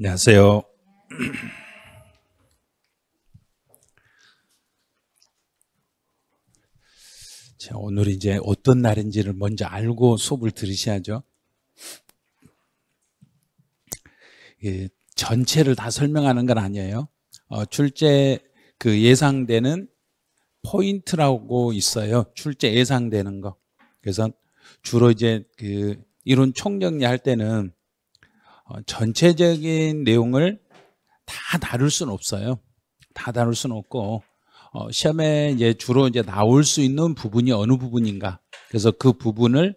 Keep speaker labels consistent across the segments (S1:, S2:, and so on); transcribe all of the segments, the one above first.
S1: 안녕하세요. 자, 오늘 이제 어떤 날인지를 먼저 알고 수업을 들으셔야죠. 예, 전체를 다 설명하는 건 아니에요. 출제 예상되는 포인트라고 있어요. 출제 예상되는 거. 그래서 주로 이제 이론 총정리 할 때는 전체적인 내용을 다 다룰 수는 없어요. 다 다룰 수는 없고 시험에 이제 주로 이제 나올 수 있는 부분이 어느 부분인가. 그래서 그 부분을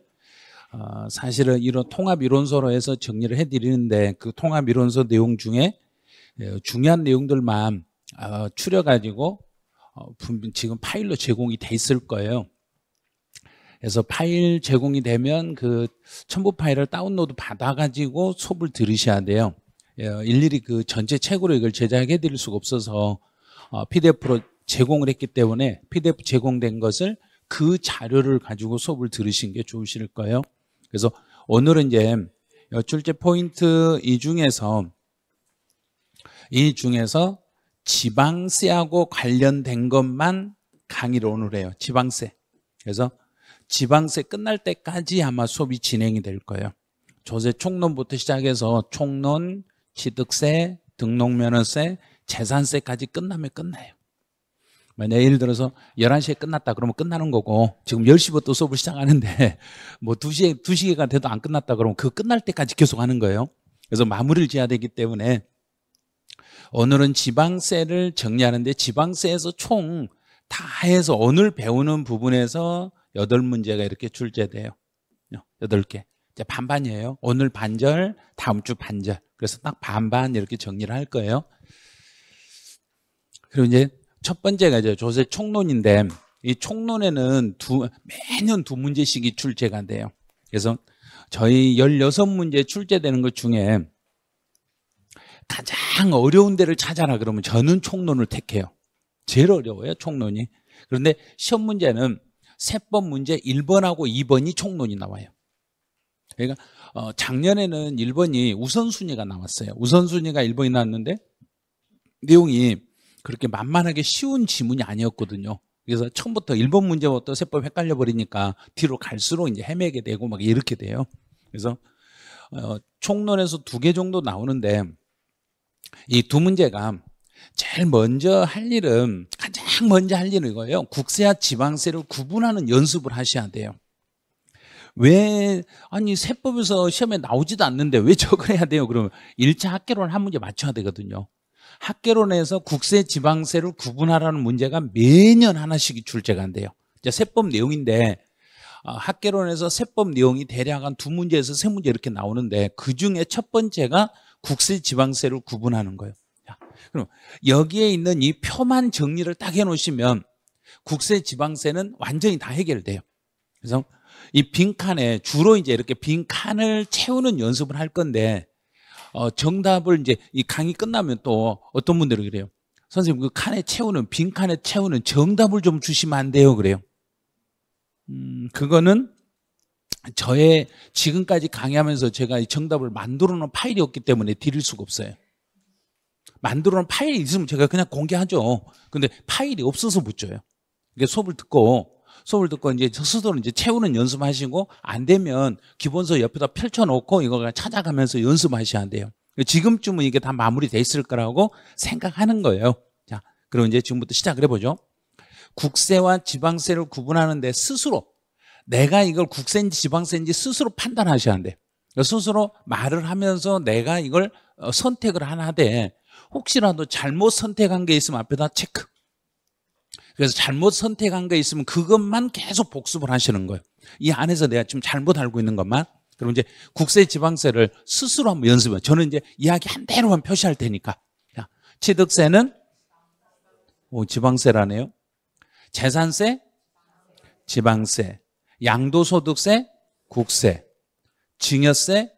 S1: 사실은 이런 통합 이론서로 해서 정리를 해드리는데 그 통합 이론서 내용 중에 중요한 내용들만 추려가지고 지금 파일로 제공이 돼 있을 거예요. 그래서 파일 제공이 되면 그 첨부 파일을 다운로드 받아가지고 수업을 들으셔야 돼요. 일일이 그 전체 책으로 이걸 제작해 드릴 수가 없어서 PDF로 제공을 했기 때문에 PDF 제공된 것을 그 자료를 가지고 수업을 들으신 게 좋으실 거예요. 그래서 오늘은 이제 출제 포인트 이 중에서 지방세하고 관련된 것만 강의를 오늘 해요. 지방세. 그래서 지방세 끝날 때까지 아마 수업이 진행이 될 거예요. 조세 총론부터 시작해서 총론, 취득세, 등록면허세, 재산세까지 끝나면 끝나요. 만약 예를 들어서 11시에 끝났다 그러면 끝나는 거고, 지금 10시부터 수업을 시작하는데 뭐 2시가 돼도 안 끝났다 그러면 그 끝날 때까지 계속 하는 거예요. 그래서 마무리를 지어야 되기 때문에 오늘은 지방세를 정리하는데, 지방세에서 총 다 해서 오늘 배우는 부분에서 8문제가 이렇게 출제돼요. 8개. 이제 반반이에요. 오늘 반절, 다음 주 반절. 그래서 딱 반반 이렇게 정리를 할 거예요. 그리고 이제 첫 번째가 이제 조세 총론인데, 이 총론에는 매년 2문제씩이 출제가 돼요. 그래서 저희 16문제 출제되는 것 중에 가장 어려운 데를 찾아라 그러면 저는 총론을 택해요. 제일 어려워요, 총론이. 그런데 시험 문제는 세법 문제 1번하고 2번이 총론이 나와요. 그러니까 작년에는 1번이 우선순위가 나왔어요. 우선순위가 1번이 나왔는데 내용이 그렇게 만만하게 쉬운 지문이 아니었거든요. 그래서 처음부터 1번 문제부터 세법 헷갈려 버리니까 뒤로 갈수록 이제 헤매게 되고 막 이렇게 돼요. 그래서 총론에서 2개 정도 나오는데, 이 2문제가 제일 먼저 할 일은, 가장 먼저 할 일은 이거예요. 국세와 지방세를 구분하는 연습을 하셔야 돼요. 아니 세법에서 시험에 나오지도 않는데 왜 저걸 해야 돼요? 그러면 1차 학개론 한 문제 맞춰야 되거든요. 학개론에서 국세 지방세를 구분하라는 문제가 매년 하나씩 출제가 안 돼요. 이제 세법 내용인데 학개론에서 세법 내용이 대략 한 2문제에서 3문제 이렇게 나오는데, 그중에 첫 번째가 국세 지방세를 구분하는 거예요. 자, 그럼 여기에 있는 이 표만 정리를 딱 해놓으시면 국세 지방세는 완전히 다 해결돼요. 그래서 이 빈칸에 주로 이제 이렇게 빈칸을 채우는 연습을 할 건데, 정답을 이제 이 강의 끝나면 또 어떤 분들은 그래요. 선생님, 그 빈칸에 채우는 정답을 좀 주시면 안 돼요? 그래요. 그거는 저의 지금까지 강의하면서 제가 이 정답을 만들어 놓은 파일이 없기 때문에 드릴 수가 없어요. 만들어 놓은 파일이 있으면 제가 그냥 공개하죠. 근데 파일이 없어서 못 줘요. 그러니까 수업을 듣고 이제 스스로 이제 채우는 연습하시고, 안 되면 기본서 옆에다 펼쳐놓고 이거 찾아가면서 연습하셔야 돼요. 지금쯤은 이게 다 마무리돼 있을 거라고 생각하는 거예요. 자, 그럼 이제 지금부터 시작을 해보죠. 국세와 지방세를 구분하는데 스스로 내가 이걸 국세인지 지방세인지 스스로 판단하셔야 한대. 스스로 말을 하면서 내가 이걸 선택을 하되, 혹시라도 잘못 선택한 게 있으면 앞에다 체크. 그래서 잘못 선택한 게 있으면 그것만 계속 복습을 하시는 거예요. 이 안에서 내가 지금 잘못 알고 있는 것만. 그럼 이제 국세 지방세를 스스로 한번 연습해요. 저는 이제 이야기한 대로만 표시할 테니까. 자, 취득세는 지방세라네요. 재산세, 지방세. 양도소득세, 국세. 증여세,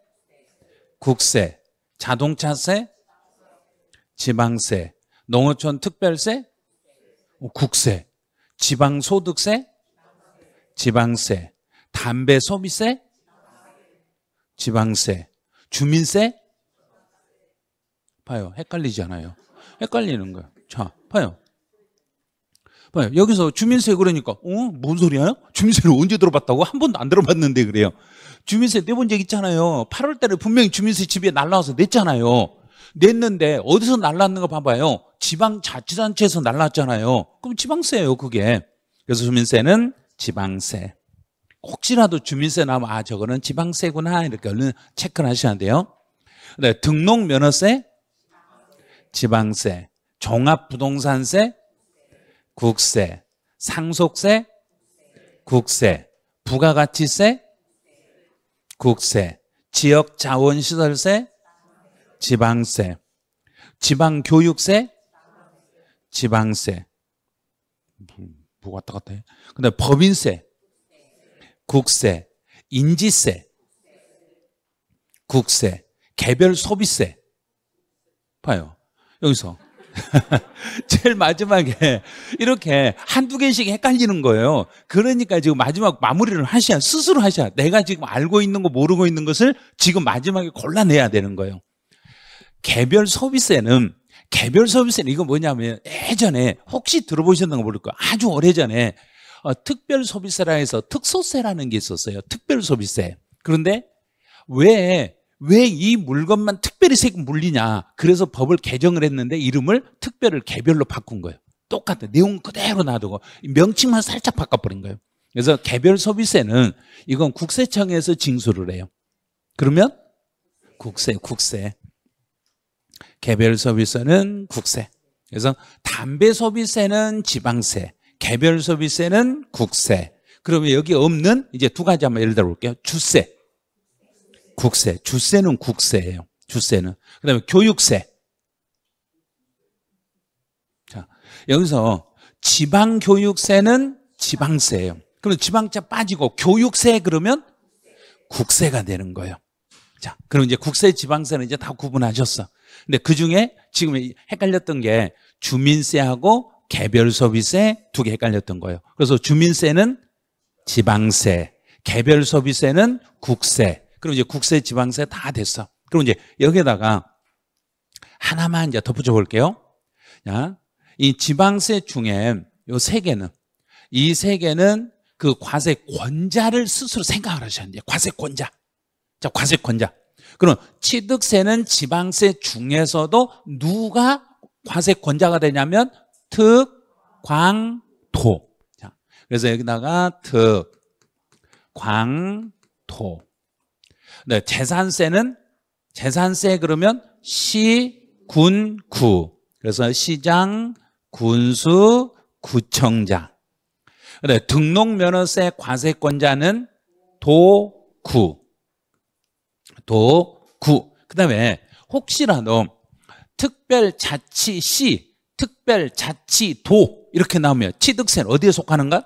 S1: 국세. 자동차세, 지방세. 농어촌 특별세, 국세. 지방소득세, 지방세. 담배소비세, 지방세. 주민세, 봐요. 헷갈리잖아요. 헷갈리는 거예요. 자, 봐요. 봐요. 여기서 주민세 그러니까 뭔 소리야? 주민세를 언제 들어봤다고? 한 번도 안 들어봤는데 그래요. 주민세 내본 적 있잖아요. 8월 달에 분명히 주민세 집에 날라와서 냈잖아요. 냈는데 어디서 날랐는가 봐봐요. 지방자치단체에서 날랐잖아요. 그럼 지방세예요, 그게. 그래서 주민세는 지방세. 혹시라도 주민세 나면 저거는 지방세구나 이렇게 얼른 체크를 하셔야 돼요. 네, 등록면허세, 지방세, 종합부동산세, 국세, 상속세, 국세, 부가가치세, 국세, 지역자원시설세, 지방세, 지방교육세, 지방세. 뭐 왔다 갔다 해. 근데 법인세, 국세, 인지세, 국세, 개별 소비세. 봐요. 여기서. 제일 마지막에 이렇게 한두 개씩 헷갈리는 거예요. 그러니까 지금 마지막 마무리를 하셔야, 스스로 하셔야. 내가 지금 알고 있는 거 모르고 있는 것을 지금 마지막에 골라내야 되는 거예요. 개별 소비세는 이거 뭐냐면 예전에 혹시 들어보셨는가 모를 거예요. 아주 오래전에 특별 소비세라 해서 특소세라는 게 있었어요. 특별 소비세. 그런데 왜 이 물건만 특별히 세금 물리냐. 그래서 법을 개정을 했는데 이름을 특별을 개별로 바꾼 거예요. 똑같아. 내용 그대로 놔두고 명칭만 살짝 바꿔버린 거예요. 그래서 개별 소비세는 이건 국세청에서 징수를 해요. 그러면 국세. 개별 소비세는 국세. 그래서 담배 소비세는 지방세, 개별 소비세는 국세. 그러면 여기 없는 이제 두 가지 한번 예를 들어 볼게요. 주세. 국세. 주세는 국세예요. 주세는. 그다음에 교육세. 자, 여기서 지방교육세는 지방세예요. 그럼 지방자 빠지고 교육세 그러면 국세가 되는 거예요. 자, 그럼 이제 국세, 지방세는 이제 다 구분하셨어. 근데 그 중에 지금 헷갈렸던 게 주민세하고 개별소비세 두 개 헷갈렸던 거예요. 그래서 주민세는 지방세, 개별소비세는 국세. 그럼 이제 국세, 지방세 다 됐어. 그럼 이제 여기에다가 하나만 이제 덧붙여 볼게요. 자, 이 지방세 중에 요 세 개는, 이 세 개는 그 과세권자를 스스로 생각을 하셔야 돼요. 과세권자. 자, 과세권자. 그럼 취득세는 지방세 중에서도 누가 과세권자가 되냐면 특, 광, 토. 자, 그래서 여기다가 특, 광, 토. 네, 재산세 그러면 시, 군, 구. 그래서 시장, 군수, 구청장. 네, 등록면허세 과세권자는 도, 구. 그 다음에 혹시라도 특별자치시, 특별자치도 이렇게 나오면 취득세는 어디에 속하는가?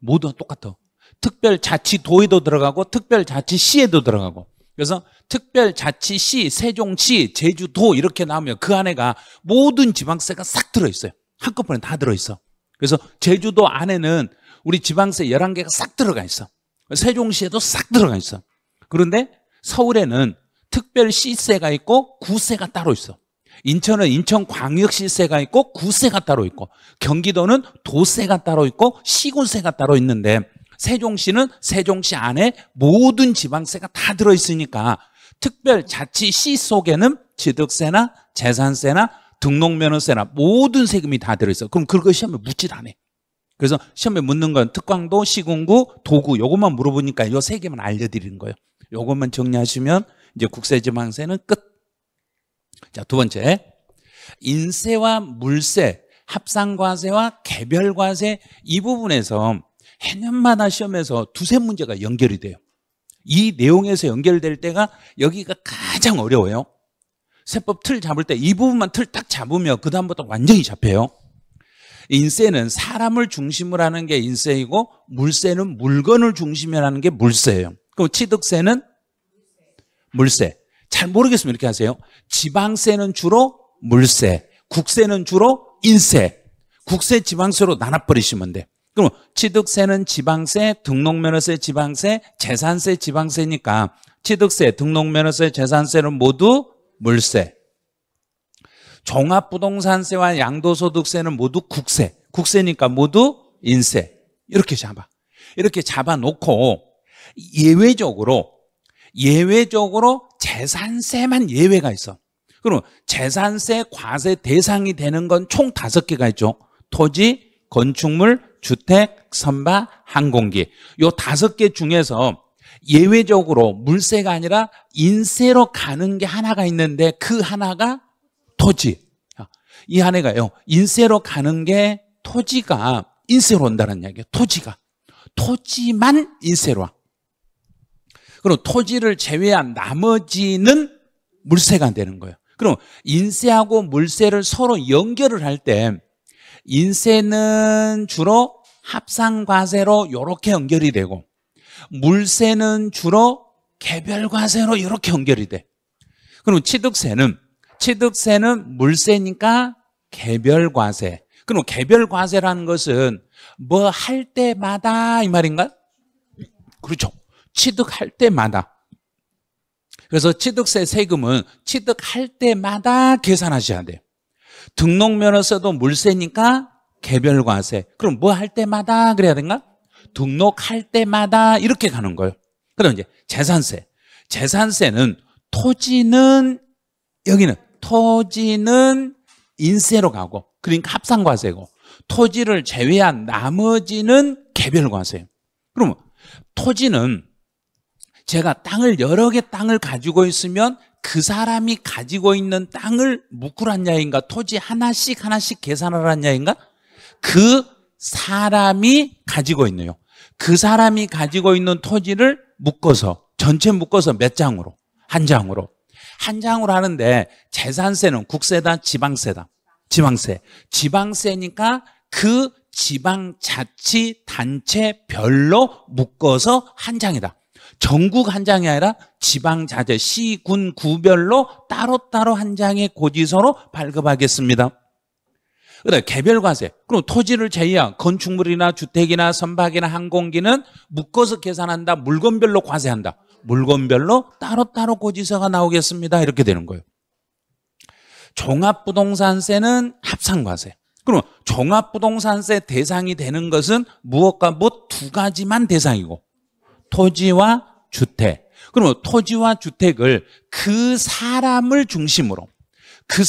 S1: 모두 똑같아. 특별자치도에도 들어가고 특별자치시에도 들어가고. 그래서 특별자치시, 세종시, 제주도 이렇게 나오면 그 안에가 모든 지방세가 싹 들어있어요. 한꺼번에 다 들어있어. 그래서 제주도 안에는 우리 지방세 11개가 싹 들어가 있어. 세종시에도 싹 들어가 있어. 그런데 서울에는 특별시세가 있고 구세가 따로 있어. 인천은 인천광역시세가 있고 구세가 따로 있고, 경기도는 도세가 따로 있고 시군세가 따로 있는데, 세종시는 세종시 안에 모든 지방세가 다 들어있으니까 특별자치시 속에는 취득세나 재산세나 등록면허세나 모든 세금이 다 들어있어. 그럼 그거 시험에 묻지도 않아. 그래서 시험에 묻는 건 특광도, 시군구, 도구 요것만 물어보니까 이 세 개만 알려드리는 거예요. 요것만 정리하시면 이제 국세지방세는 끝. 자, 두 번째, 인세와 물세, 합산과세와 개별과세, 이 부분에서 해년마다 시험에서 두세 문제가 연결이 돼요. 이 내용에서 연결될 때가 여기가 가장 어려워요. 세법 틀 잡을 때 이 부분만 틀 딱 잡으면 그 다음부터 완전히 잡혀요. 인세는 사람을 중심으로 하는 게 인세이고, 물세는 물건을 중심으로 하는 게 물세예요. 그럼 취득세는 물세. 잘 모르겠으면 이렇게 하세요. 지방세는 주로 물세, 국세는 주로 인세. 국세, 지방세로 나눠버리시면 돼. 그럼 취득세는 지방세, 등록면허세 지방세, 재산세 지방세니까 취득세, 등록면허세, 재산세는 모두 물세. 종합부동산세와 양도소득세는 모두 국세. 국세니까 모두 인세. 이렇게 잡아. 이렇게 잡아놓고 예외적으로 재산세만 예외가 있어. 그럼 재산세 과세 대상이 되는 건 총 5개가 있죠. 토지, 건축물, 주택, 선박, 항공기. 요 5개 중에서 예외적으로 물세가 아니라 인세로 가는 게 하나가 있는데 그 하나가 토지. 이 하나가요. 인세로 가는 게 토지가 인세로 온다는 이야기예요. 토지만 인세로 와. 그럼 토지를 제외한 나머지는 물세가 되는 거예요. 그럼 인세하고 물세를 서로 연결을 할 때 인세는 주로 합산과세로 이렇게 연결이 되고 물세는 주로 개별과세로 이렇게 연결이 돼. 그럼 취득세는 물세니까 개별과세. 그럼 개별과세라는 것은 뭐 할 때마다 이 말인가? 그렇죠. 취득할 때마다. 그래서 취득세 세금은 취득할 때마다 계산하셔야 돼요. 등록면허서도 물세니까 개별과세. 그럼 뭐 할 때마다 그래야 되는가? 등록할 때마다 이렇게 가는 거예요. 그럼 이제 재산세. 재산세는 토지는 인세로 가고 그러니까 합산과세고 토지를 제외한 나머지는 개별과세예요. 그러면 토지는 제가 여러 개 땅을 가지고 있으면 그 사람이 가지고 있는 땅을 묶으란 이야기인가? 토지 하나씩 계산하란 이야기인가? 그 사람이 가지고 있네요. 그 사람이 가지고 있는 토지를 전체 묶어서 몇 장으로? 한 장으로. 한 장으로 하는데 재산세는 국세다, 지방세다? 지방세. 지방세니까 그 지방자치단체별로 묶어서 한 장이다. 전국 한 장이 아니라 지방자치, 시, 군, 구별로 따로따로 한 장의 고지서로 발급하겠습니다. 그다음에 개별과세. 그럼 토지를 제외한 건축물이나 주택이나 선박이나 항공기는 묶어서 계산한다. 물건별로 과세한다. 물건별로 따로따로 고지서가 나오겠습니다. 이렇게 되는 거예요. 종합부동산세는 합산과세. 그럼 종합부동산세 대상이 되는 것은 무엇과 무엇 2가지만 대상이고 토지와 주택. 그러면 토지와 주택을 그 사람을 중심으로 그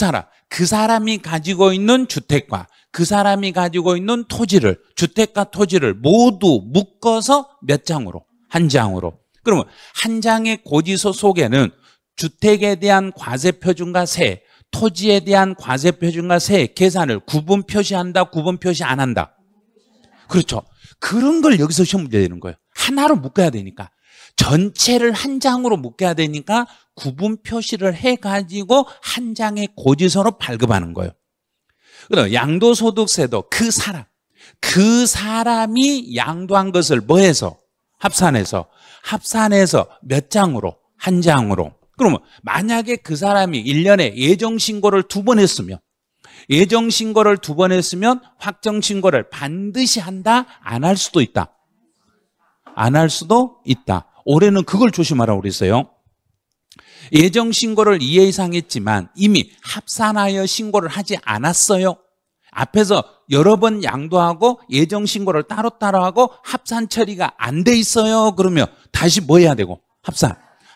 S1: 사람이 가지고 있는 주택과 그 사람이 가지고 있는 토지를 주택과 토지를 모두 묶어서 몇 장으로? 한 장으로. 그러면 한 장의 고지서 속에는 주택에 대한 과세표준과 세, 토지에 대한 과세표준과 세 계산을 구분 표시한다, 구분 표시 안 한다. 그렇죠. 그런 걸 여기서 시험 문제 되는 거예요. 하나로 묶어야 되니까. 전체를 한 장으로 묶어야 되니까 구분 표시를 해가지고 한 장의 고지서로 발급하는 거예요. 그다음 양도소득세도 그 사람이 양도한 것을 뭐해서? 합산해서 몇 장으로? 한 장으로. 그러면 만약에 그 사람이 1년에 예정신고를 2번 했으면 확정신고를 반드시 한다? 안 할 수도 있다? 안 할 수도 있다. 올해는 그걸 조심하라고 그랬어요. 예정신고를 2회 이상 했지만 이미 합산하여 신고를 하지 않았어요. 앞에서 여러 번 양도하고 예정신고를 따로따로 하고 합산 처리가 안 돼 있어요. 그러면 다시 뭐 해야 되고?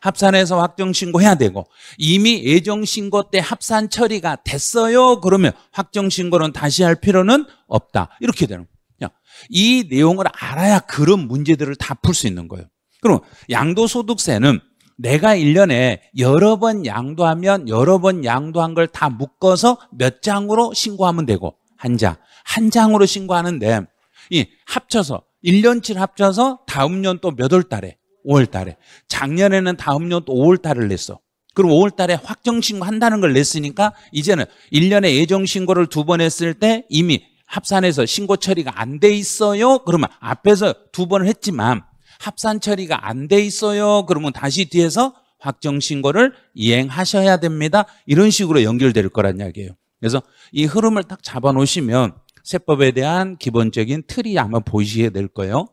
S1: 합산해서 확정신고 해야 되고 이미 예정신고 때 합산 처리가 됐어요. 그러면 확정신고는 다시 할 필요는 없다. 이렇게 되는 거예요. 이 내용을 알아야 그런 문제들을 다 풀 수 있는 거예요. 그럼 양도소득세는 내가 1년에 여러 번 양도하면 여러 번 양도한 걸 다 묶어서 몇 장으로 신고하면 되고 한 장으로 신고하는데 이 합쳐서 1년치를 합쳐서 다음 년 또 몇 월 달에? 5월 달에. 작년에는 다음 년 또 5월 달을 냈어. 그럼 5월 달에 확정신고 한다는 걸 냈으니까 이제는 1년에 예정신고를 2번 했을 때 이미 합산해서 신고 처리가 안 돼 있어요. 그러면 앞에서 2번을 했지만 합산 처리가 안 돼 있어요. 그러면 다시 뒤에서 확정신고를 이행하셔야 됩니다. 이런 식으로 연결될 거란 이야기예요. 그래서 이 흐름을 딱 잡아놓으시면 세법에 대한 기본적인 틀이 아마 보이시게 될 거예요.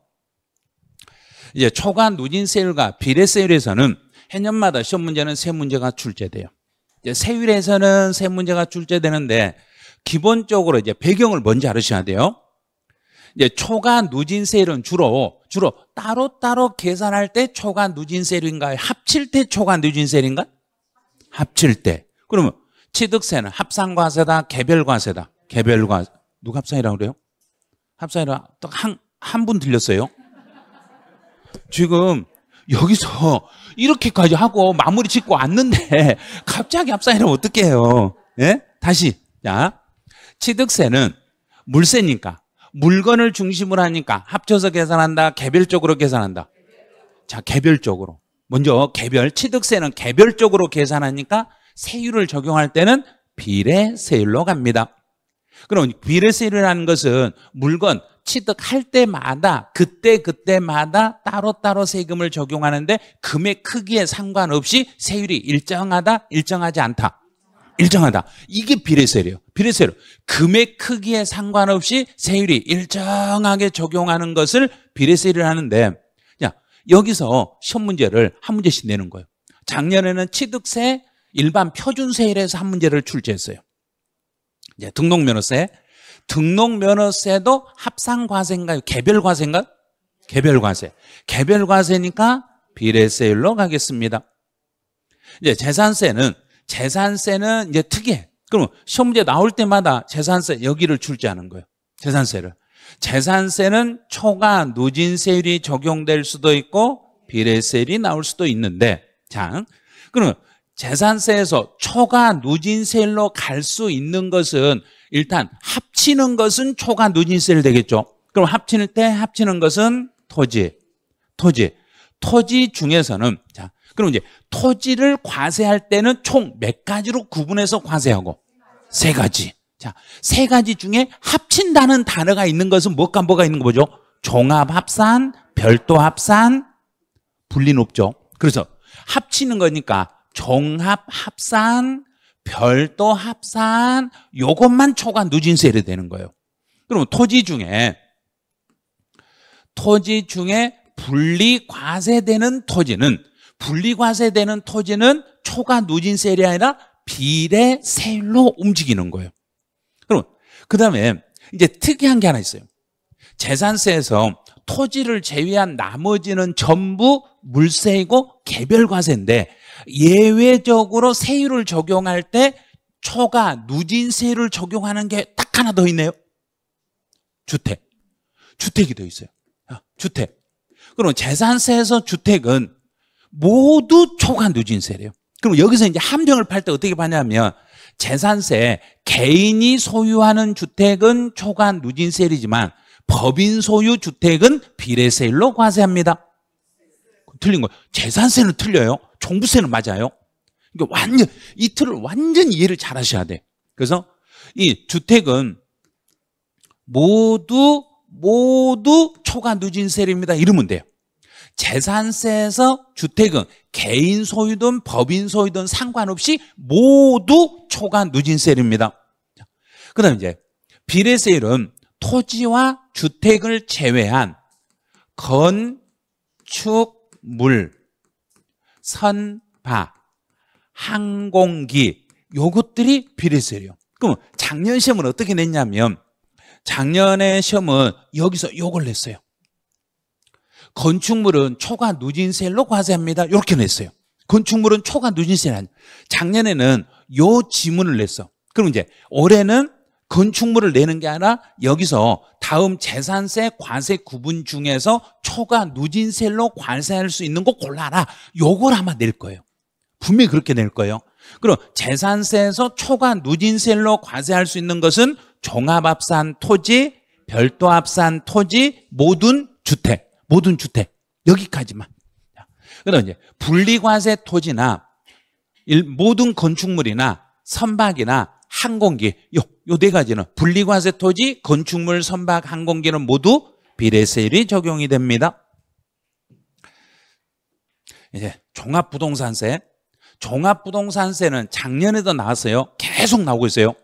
S1: 이제 초과 누진세율과 비례세율에서는 해년마다 시험 문제는 세 문제가 출제돼요. 이제 세율에서는 세 문제가 출제되는데 기본적으로 이제 배경을 먼저 알으셔야 돼요. 이제 초과 누진세율은 주로 따로따로 계산할 때 초과 누진세율인가요? 합칠 때 초과 누진세율인가? 합칠 때. 그러면 취득세는 합산과세다, 개별과세다. 개별과세. 누가 합산이라고 그래요? 합산이라 한 분 들렸어요? 지금 여기서 이렇게까지 하고 마무리 짓고 왔는데 갑자기 합산이라면 어떡해요? 예? 다시. 자, 취득세는 물세니까 물건을 중심으로 하니까 합쳐서 계산한다, 개별적으로 계산한다. 자, 개별적으로. 먼저 취득세는 개별적으로 계산하니까 세율을 적용할 때는 비례세율로 갑니다. 그럼 비례세율이라는 것은 물건 취득할 때마다 그때마다 따로따로 세금을 적용하는데 금액 크기에 상관없이 세율이 일정하다, 일정하지 않다. 일정하다. 이게 비례세율이에요. 비례세율. 금액 크기에 상관없이 세율이 일정하게 적용하는 것을 비례세율을 하는데, 자, 여기서 시험 문제를 한 문제씩 내는 거예요. 작년에는 취득세 일반 표준세율에서 한 문제를 출제했어요. 이제 등록면허세. 등록면허세도 합산과세인가요? 개별과세인가요? 개별과세. 개별과세니까 비례세율로 가겠습니다. 이제 재산세는 이제 특이해. 그럼 시험 문제 나올 때마다 재산세 여기를 출제하는 거예요. 재산세를. 재산세는 초과 누진세율이 적용될 수도 있고 비례세율이 나올 수도 있는데, 자, 그러면 재산세에서 초과 누진세율로 갈 수 있는 것은 일단 합치는 것은 초과 누진세율 되겠죠. 그럼 합치는 것은 토지 중에서는, 자, 그럼 이제 토지를 과세할 때는 총 몇 가지로 구분해서 과세하고? 세 가지. 자, 세 가지 중에 합친다는 단어가 있는 것은 뭐가 있는 거 보죠? 종합합산, 별도합산, 분리는 없죠. 그래서 합치는 거니까 종합합산, 별도합산, 요것만 초과 누진세율이 되는 거예요. 그러면 토지 중에 분리과세되는 토지는 초과 누진세율이 아니라 비례세율로 움직이는 거예요. 그럼 그 다음에 이제 특이한 게 하나 있어요. 재산세에서 토지를 제외한 나머지는 전부 물세이고 개별과세인데 예외적으로 세율을 적용할 때 초과 누진세율을 적용하는 게 딱 하나 더 있네요. 주택이 더 있어요. 주택. 그럼 재산세에서 주택은 모두 초과 누진세래요. 그럼 여기서 이제 함정을 팔 때 어떻게 파냐면 재산세 개인이 소유하는 주택은 초과 누진세율이지만 법인 소유 주택은 비례세율로 과세합니다. 틀린 거예요. 재산세는 틀려요. 종부세는 맞아요. 그러니까 이 틀을 완전 이해를 잘 하셔야 돼. 그래서 이 주택은 모두 초과 누진세율입니다. 이러면 돼요. 재산세에서 주택은 개인 소유든 법인 소유든 상관없이 모두 초과 누진세율입니다. 그 다음에 이제 비례세율은 토지와 주택을 제외한 건축물, 선박, 항공기 요것들이 비례세율이에요. 그럼 작년 시험은 어떻게 냈냐면 작년에 시험은 여기서 요걸 냈어요. 건축물은 초과 누진세율로 과세합니다. 이렇게 냈어요. 건축물은 초과 누진세율 아니에요. 작년에는 요 지문을 냈어. 그럼 이제 올해는 건축물을 내는 게 아니라 여기서 다음 재산세 과세 구분 중에서 초과 누진세율로 과세할 수 있는 거 골라라. 요걸 아마 낼 거예요. 분명히 그렇게 낼 거예요. 그럼 재산세에서 초과 누진세율로 과세할 수 있는 것은 종합합산 토지, 별도합산 토지, 모든 주택 여기까지만. 그다음 이제 분리과세 토지나 모든 건축물이나 선박이나 항공기 요 네 가지는 분리과세 토지, 건축물, 선박, 항공기는 모두 비례세율이 적용이 됩니다. 이제 종합부동산세는 작년에도 나왔어요. 계속 나오고 있어요.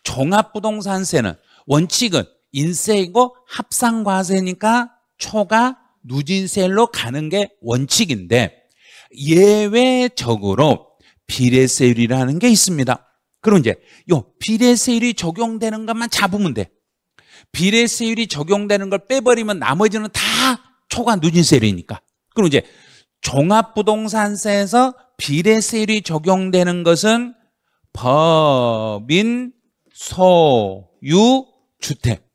S1: 종합부동산세는 원칙은 인세이고 합산과세니까 초과 누진세율로 가는 게 원칙인데 예외적으로 비례세율이라는 게 있습니다. 그럼 이제 요 비례세율이 적용되는 것만 잡으면 돼. 비례세율이 적용되는 걸 빼버리면 나머지는 다 초과 누진세율이니까. 그럼 이제 종합부동산세에서 비례세율이 적용되는 것은 법인 소유 주택.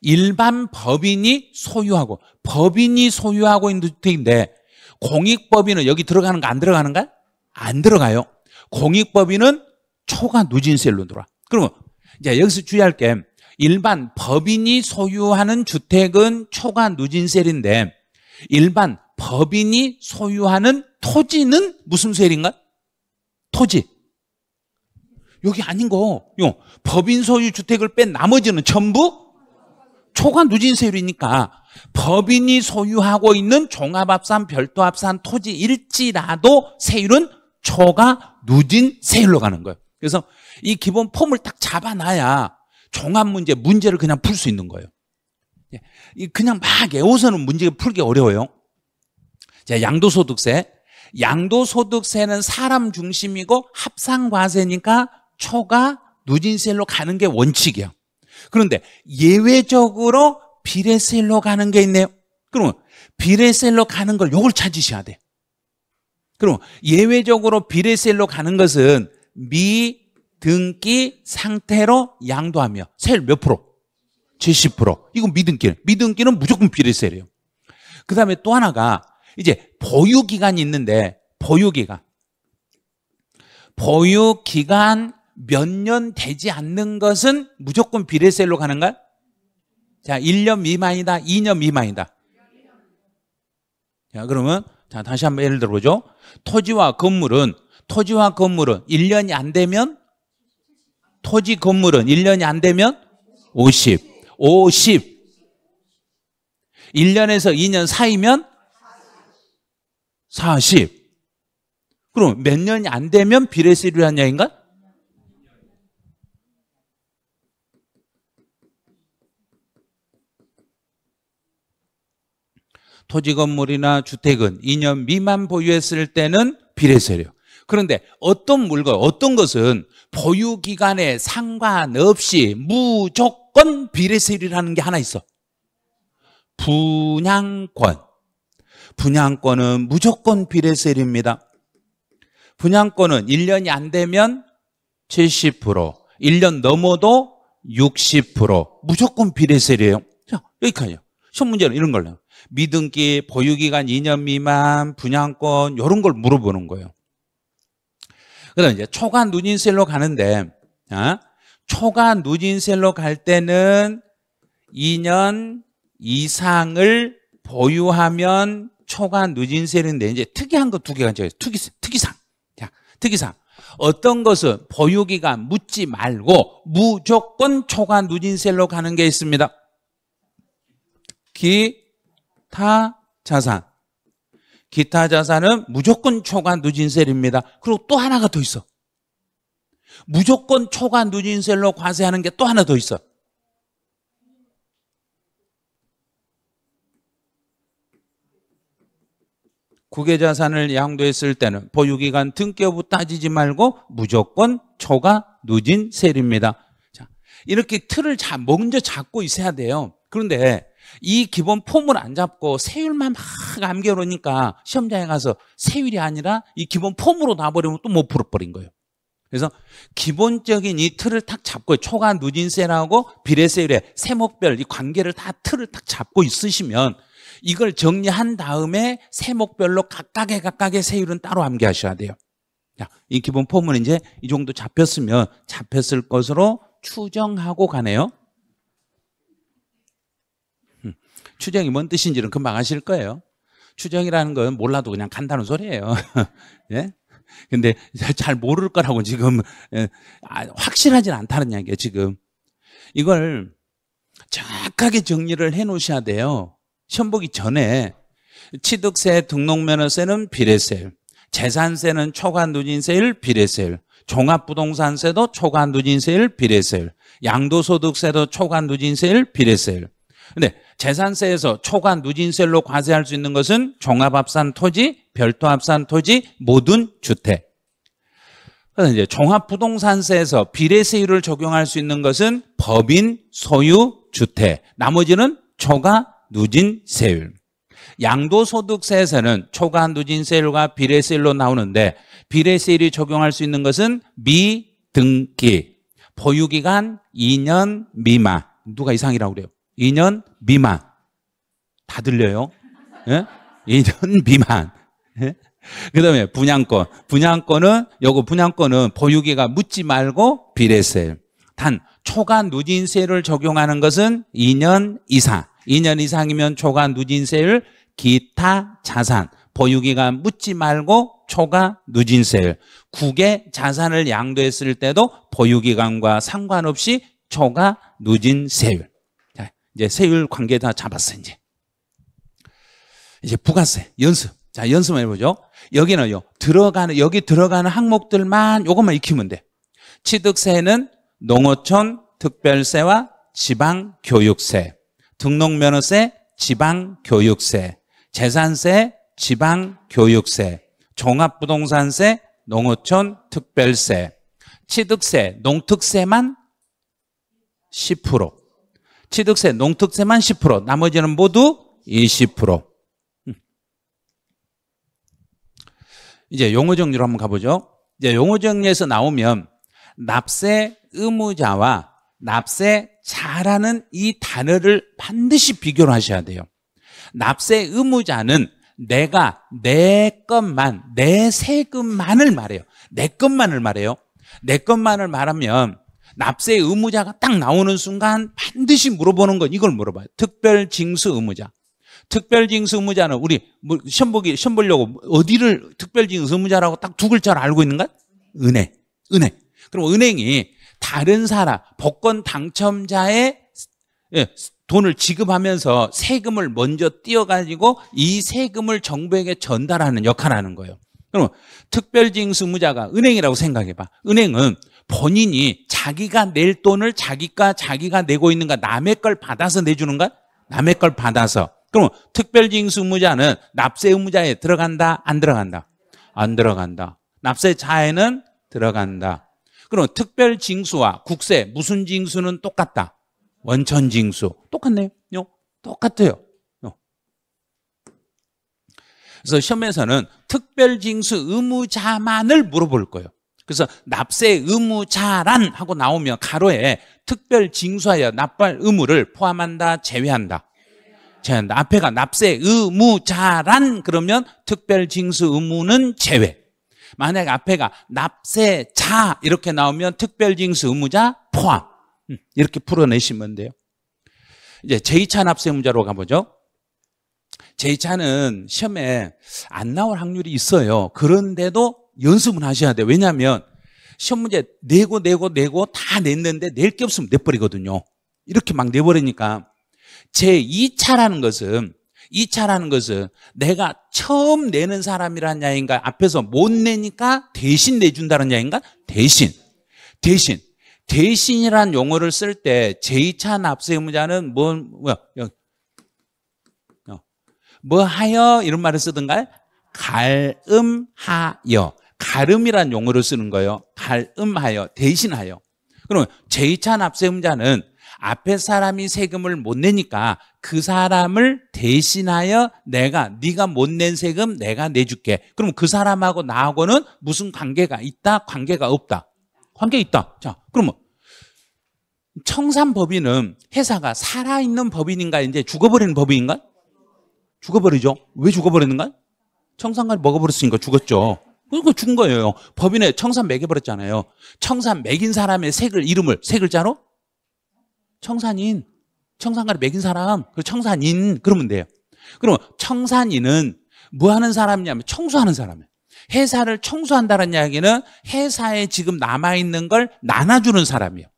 S1: 일반 법인이 소유하고 있는 주택인데 공익법인은 여기 들어가는 거 안 들어가는가? 안 들어가요. 공익법인은 초과 누진세율로 들어와. 그러면 이제 여기서 주의할 게 일반 법인이 소유하는 주택은 초과 누진세율인데 일반 법인이 소유하는 토지는 무슨 세율인가? 토지. 여기 아닌 거. 법인 소유 주택을 뺀 나머지는 전부 초과 누진세율이니까 법인이 소유하고 있는 종합합산, 별도합산 토지일지라도 세율은 초과 누진세율로 가는 거예요. 그래서 이 기본 폼을 딱 잡아놔야 종합문제, 문제를 그냥 풀 수 있는 거예요. 그냥 막 외워서는 문제 풀기 어려워요. 자, 양도소득세. 양도소득세는 사람 중심이고 합산과세니까 초과 누진세율로 가는 게 원칙이야. 그런데 예외적으로 비례세율로 가는 게 있네요. 그러면 비례세율로 가는 걸 요걸 찾으셔야 돼. 그럼 예외적으로 비례세율로 가는 것은 미등기 상태로 양도하며 세율 몇 프로? 70%. 이건 미등기는. 미등기는 무조건 비례세율이에요. 그 다음에 또 하나가 이제 보유기간이 있는데 보유기간 몇 년 되지 않는 것은 무조건 비례세율로 가는가? 자, 1년 미만이다, 2년 미만이다. 자, 그러면 자, 다시 한번 예를 들어보죠. 토지와 건물은 1년이 안 되면 토지 건물은 1년이 안 되면 50. 1년에서 2년 사이면 40. 그럼 몇 년이 안 되면 비례세율이라는 얘기인가? 토지 건물이나 주택은 2년 미만 보유했을 때는 비례세율이에요. 그런데 어떤 물건, 어떤 것은 보유 기간에 상관없이 무조건 비례세율이라는 게 하나 있어. 분양권. 분양권은 무조건 비례세율입니다. 분양권은 1년이 안 되면 70%, 1년 넘어도 60%, 무조건 비례세율이에요. 자, 여기까지요. 시험 문제는 이런 걸로. 미등기, 보유기간 2년 미만, 분양권 이런 걸 물어보는 거예요. 그다음 이제 초과 누진세율로 가는데, 초과 누진세율로 갈 때는 2년 이상을 보유하면 초과 누진세율인데 이제 특이한 거 두 개가 있어요. 특이사항. 자, 특이사항. 어떤 것은 보유기간 묻지 말고 무조건 초과 누진세율로 가는 게 있습니다. 기타 자산. 기타 자산은 무조건 초과 누진세율입니다. 그리고 또 하나가 더 있어. 무조건 초과 누진세율로 과세하는 게 또 하나 더 있어. 국외자산을 양도했을 때는 보유기간 등기 여부 따지지 말고 무조건 초과 누진세율입니다. 자, 이렇게 틀을 먼저 잡고 있어야 돼요. 그런데 이 기본 폼을 안 잡고 세율만 막 암겨놓으니까 시험장에 가서 세율이 아니라 이 기본 폼으로 놔버리면 또 못 풀어버린 거예요. 그래서 기본적인 이 틀을 딱 잡고 초과 누진세라고 비례세율의 세목별 이 관계를 다 틀을 딱 잡고 있으시면 이걸 정리한 다음에 세목별로 각각의 세율은 따로 암기하셔야 돼요. 자, 이 기본 폼은 이제 이 정도 잡혔으면 잡혔을 것으로 추정하고 가네요. 추정이 뭔 뜻인지는 금방 아실 거예요. 추정이라는 건 몰라도 그냥 간다는 소리예요. 예? 근데 잘 모를 거라고 지금 확실하진 않다는 이야기예요. 지금 이걸 정확하게 정리를 해 놓으셔야 돼요. 시험 보기 전에 취득세, 등록면허세는 비례세율, 재산세는 초과 누진세율, 비례세율, 종합부동산세도 초과 누진세율, 비례세율, 양도소득세도 초과 누진세율, 비례세율. 근데 재산세에서 초과 누진세율로 과세할 수 있는 것은 종합합산 토지, 별도합산 토지, 모든 주택. 그래서 이제 종합부동산세에서 비례세율을 적용할 수 있는 것은 법인 소유 주택. 나머지는 초과 누진세율. 양도소득세에서는 초과 누진세율과 비례세율로 나오는데 비례세율이 적용할 수 있는 것은 미등기, 보유기간 2년 미만. 누가 이상이라고 그래요? 2년 미만. 다 들려요? 예? 2년 미만. 예? 그 다음에 분양권. 분양권은 보유기가 묻지 말고 비례세. 단, 초과 누진세율을 적용하는 것은 2년 이상. 2년 이상이면 초과 누진세율, 기타 자산. 보유기가 묻지 말고 초과 누진세율. 국외 자산을 양도했을 때도 보유기간과 상관없이 초과 누진세율. 자, 이제 세율 관계 다 잡았어, 이제 부가세, 연습. 자, 연습 해보죠. 여기는요, 여기 들어가는 항목들만 요것만 익히면 돼. 취득세는 농어촌 특별세와 지방교육세, 등록면허세, 지방교육세, 재산세, 지방교육세, 종합부동산세, 농어촌 특별세, 취득세, 농특세만 10%, 취득세, 농특세만 10%, 나머지는 모두 20%. 이제 용어 정리로 한번 가보죠. 이제 용어 정리에서 나오면 납세 의무자와 납세자라는 이 단어를 반드시 비교를 하셔야 돼요. 납세 의무자는 내가 내 것만, 내 세금만을 말해요. 내 것만을 말해요. 내 것만을 말하면 납세 의무자가 딱 나오는 순간 반드시 물어보는 건 이걸 물어봐요. 특별징수 의무자. 특별징수 의무자는 우리 시험 보려고 어디를 특별징수 의무자라고 딱 두 글자를 알고 있는가? 은행. 그럼 은행이 다른 사람, 복권 당첨자의 돈을 지급하면서 세금을 먼저 띄어가지고 이 세금을 정부에게 전달하는 역할을 하는 거예요. 그럼 특별징수 의무자가 은행이라고 생각해봐. 은행은 본인이 자기가 낼 돈을 자기가 내고 있는가, 남의 걸 받아서 내주는가? 남의 걸 받아서. 그럼 특별징수 의무자는 납세 의무자에 들어간다, 안 들어간다? 안 들어간다. 납세자에는 들어간다. 그럼 특별징수와 국세, 무슨 징수는 똑같다? 원천징수. 똑같네요. 똑같아요. 그래서 시험에서는 특별징수 의무자만을 물어볼 거예요. 그래서 납세 의무자란 하고 나오면 가로에 특별징수하여 납부할 의무를 포함한다, 제외한다. 앞에가 납세 의무자란 그러면 특별징수 의무는 제외. 만약에 앞에가 납세자 이렇게 나오면 특별징수 의무자 포함. 이렇게 풀어내시면 돼요. 이제 제2차 납세 의무자로 가보죠. 제2차는 시험에 안 나올 확률이 있어요. 그런데도 연습은 하셔야 돼요. 왜냐하면 시험 문제 내고 다 냈는데 낼 게 없으면 내버리거든요. 이렇게 막 내버리니까 제2차라는 것은 내가 처음 내는 사람이라는 야인가, 앞에서 못 내니까 대신 내준다는 야인가? 대신이라는 용어를 쓸 때 제2차 납세 의무자는 뭐 하여 이런 말을 쓰던가요? 갈음하여. 가름이라는 용어를 쓰는 거예요. 갈음하여, 대신하여. 그러면 제2차 납세 의무자는 앞에 사람이 세금을 못 내니까 그 사람을 대신하여 네가 못 낸 세금 내가 내줄게. 그럼 그 사람하고 나하고는 무슨 관계가 있다? 관계가 없다? 관계 있다. 자, 그러면 청산법인은 회사가 살아있는 법인인가, 이제 죽어버리는 법인인가? 죽어버리죠. 왜 죽어버리는가? 청산가를 먹어버렸으니까 죽었죠. 그러니까 죽은 거예요. 법인에 청산 매겨버렸잖아요. 청산 매긴 사람의 이름을 세 글자로? 청산인. 청산가를 매긴 사람. 청산인. 그러면 돼요. 그럼 청산인은 뭐 하는 사람이냐면 청소하는 사람이에요. 회사를 청소한다는 이야기는 회사에 지금 남아있는 걸 나눠주는 사람이에요.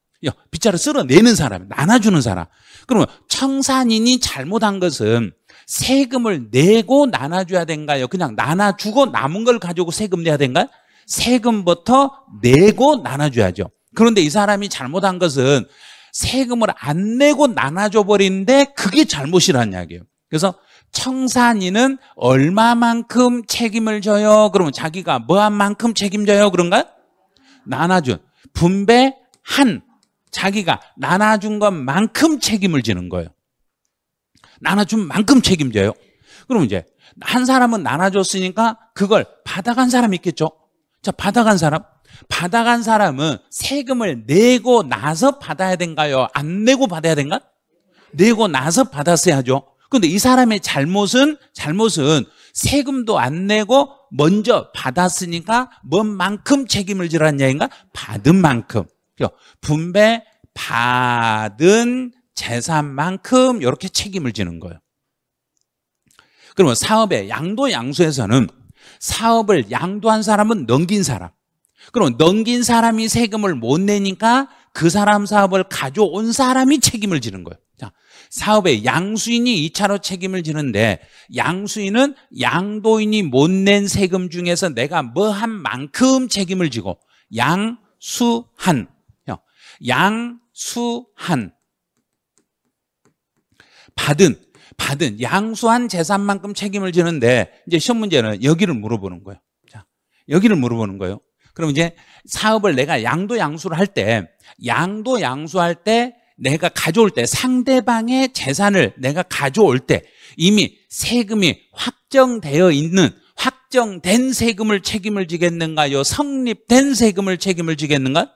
S1: 빗자루 쓸어내는 사람, 나눠주는 사람. 그러면 청산인이 잘못한 것은 세금을 내고 나눠줘야 된가요? 그냥 나눠주고 남은 걸 가지고 세금 내야 된가요? 세금부터 내고 나눠줘야죠. 그런데 이 사람이 잘못한 것은 세금을 안 내고 나눠줘 버리는데 그게 잘못이라는 이야기예요. 그래서 청산인은 얼마만큼 책임을 져요? 그러면 자기가 뭐한 만큼 책임져요? 그런가? 나눠준 분배한 자기가 나눠준 것만큼 책임을 지는 거예요. 나눠준 만큼 책임져요. 그럼 이제 한 사람은 나눠줬으니까 그걸 받아간 사람이 있겠죠. 자, 받아간 사람은 세금을 내고 나서 받아야 된가요? 안 내고 받아야 된가? 내고 나서 받았어야죠. 그런데 이 사람의 잘못은 세금도 안 내고 먼저 받았으니까 뭔 만큼 책임을 지라는 얘기인가? 받은 만큼. 분배 받은 재산만큼 이렇게 책임을 지는 거예요. 그러면 사업의 양도 양수에서는 사업을 양도한 사람은 넘긴 사람. 그럼 넘긴 사람이 세금을 못 내니까 그 사람 사업을 가져온 사람이 책임을 지는 거예요. 자, 사업의 양수인이 2차로 책임을 지는데 양수인은 양도인이 못 낸 세금 중에서 내가 뭐 한 만큼 책임을 지고 양수한 받은 양수한 재산만큼 책임을 지는데 이제 시험 문제는 여기를 물어보는 거예요. 자, 여기를 물어보는 거예요. 그럼 이제 사업을 내가 양수를 할 때 양수할 때 내가 가져올 때 상대방의 재산을 내가 가져올 때 이미 세금이 확정된 세금을 책임을 지겠는가요? 성립된 세금을 책임을 지겠는가?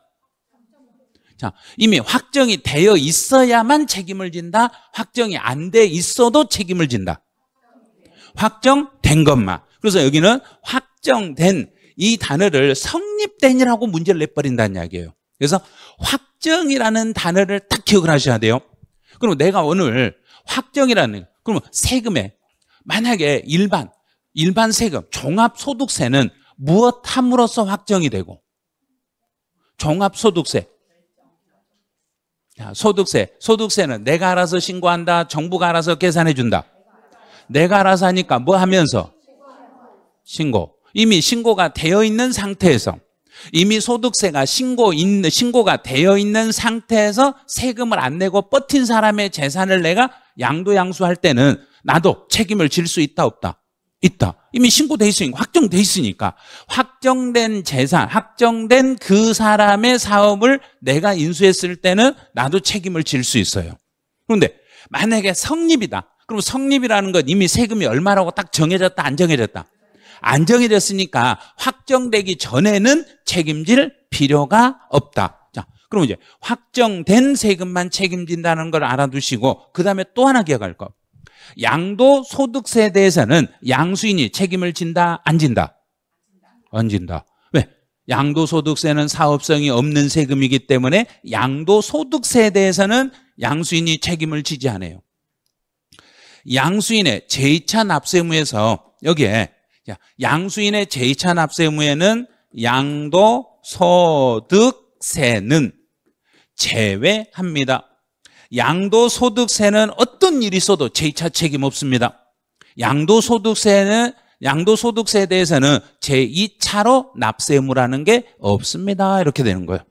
S1: 자, 이미 확정이 되어 있어야만 책임을 진다. 확정이 안 돼 있어도 책임을 진다. 확정된 것만. 그래서 여기는 확정된 이 단어를 성립된이라고 문제를 내버린다는 이야기예요. 그래서 확정이라는 단어를 딱 기억을 하셔야 돼요. 그럼 내가 오늘 확정이라는, 그러면 세금에 만약에 일반 세금, 종합소득세는 무엇 함으로써 확정이 되고, 종합소득세, 소득세는 내가 알아서 신고한다, 정부가 알아서 계산해 준다. 내가 알아서 하니까 뭐 하면서? 신고. 이미 신고가 되어 있는 상태에서, 이미 소득세가 신고가 되어 있는 상태에서 세금을 안 내고 버틴 사람의 재산을 내가 양도양수할 때는 나도 책임을 질 수 있다, 없다? 있다. 이미 신고돼 있으니까, 확정돼 있으니까 확정된 재산, 확정된 그 사람의 사업을 내가 인수했을 때는 나도 책임을 질 수 있어요. 그런데 만약에 성립이다. 그럼 성립이라는 건 이미 세금이 얼마라고 딱 정해졌다, 안 정해졌다? 안 정해졌으니까 확정되기 전에는 책임질 필요가 없다. 자, 그럼 이제 확정된 세금만 책임진다는 걸 알아두시고, 그 다음에 또 하나 기억할 거. 양도소득세에 대해서는 양수인이 책임을 진다, 안 진다? 안 진다. 왜? 양도소득세는 사업성이 없는 세금이기 때문에 양도소득세에 대해서는 양수인이 책임을 지지 않아요. 양수인의 제2차 납세 의무에서 여기에 양수인의 제2차 납세 의무에는 양도소득세는 제외합니다. 양도소득세는 어떤 일이 있어도 제2차 책임 없습니다. 양도소득세에 대해서는 제2차로 납세 의무라는 게 없습니다. 이렇게 되는 거예요.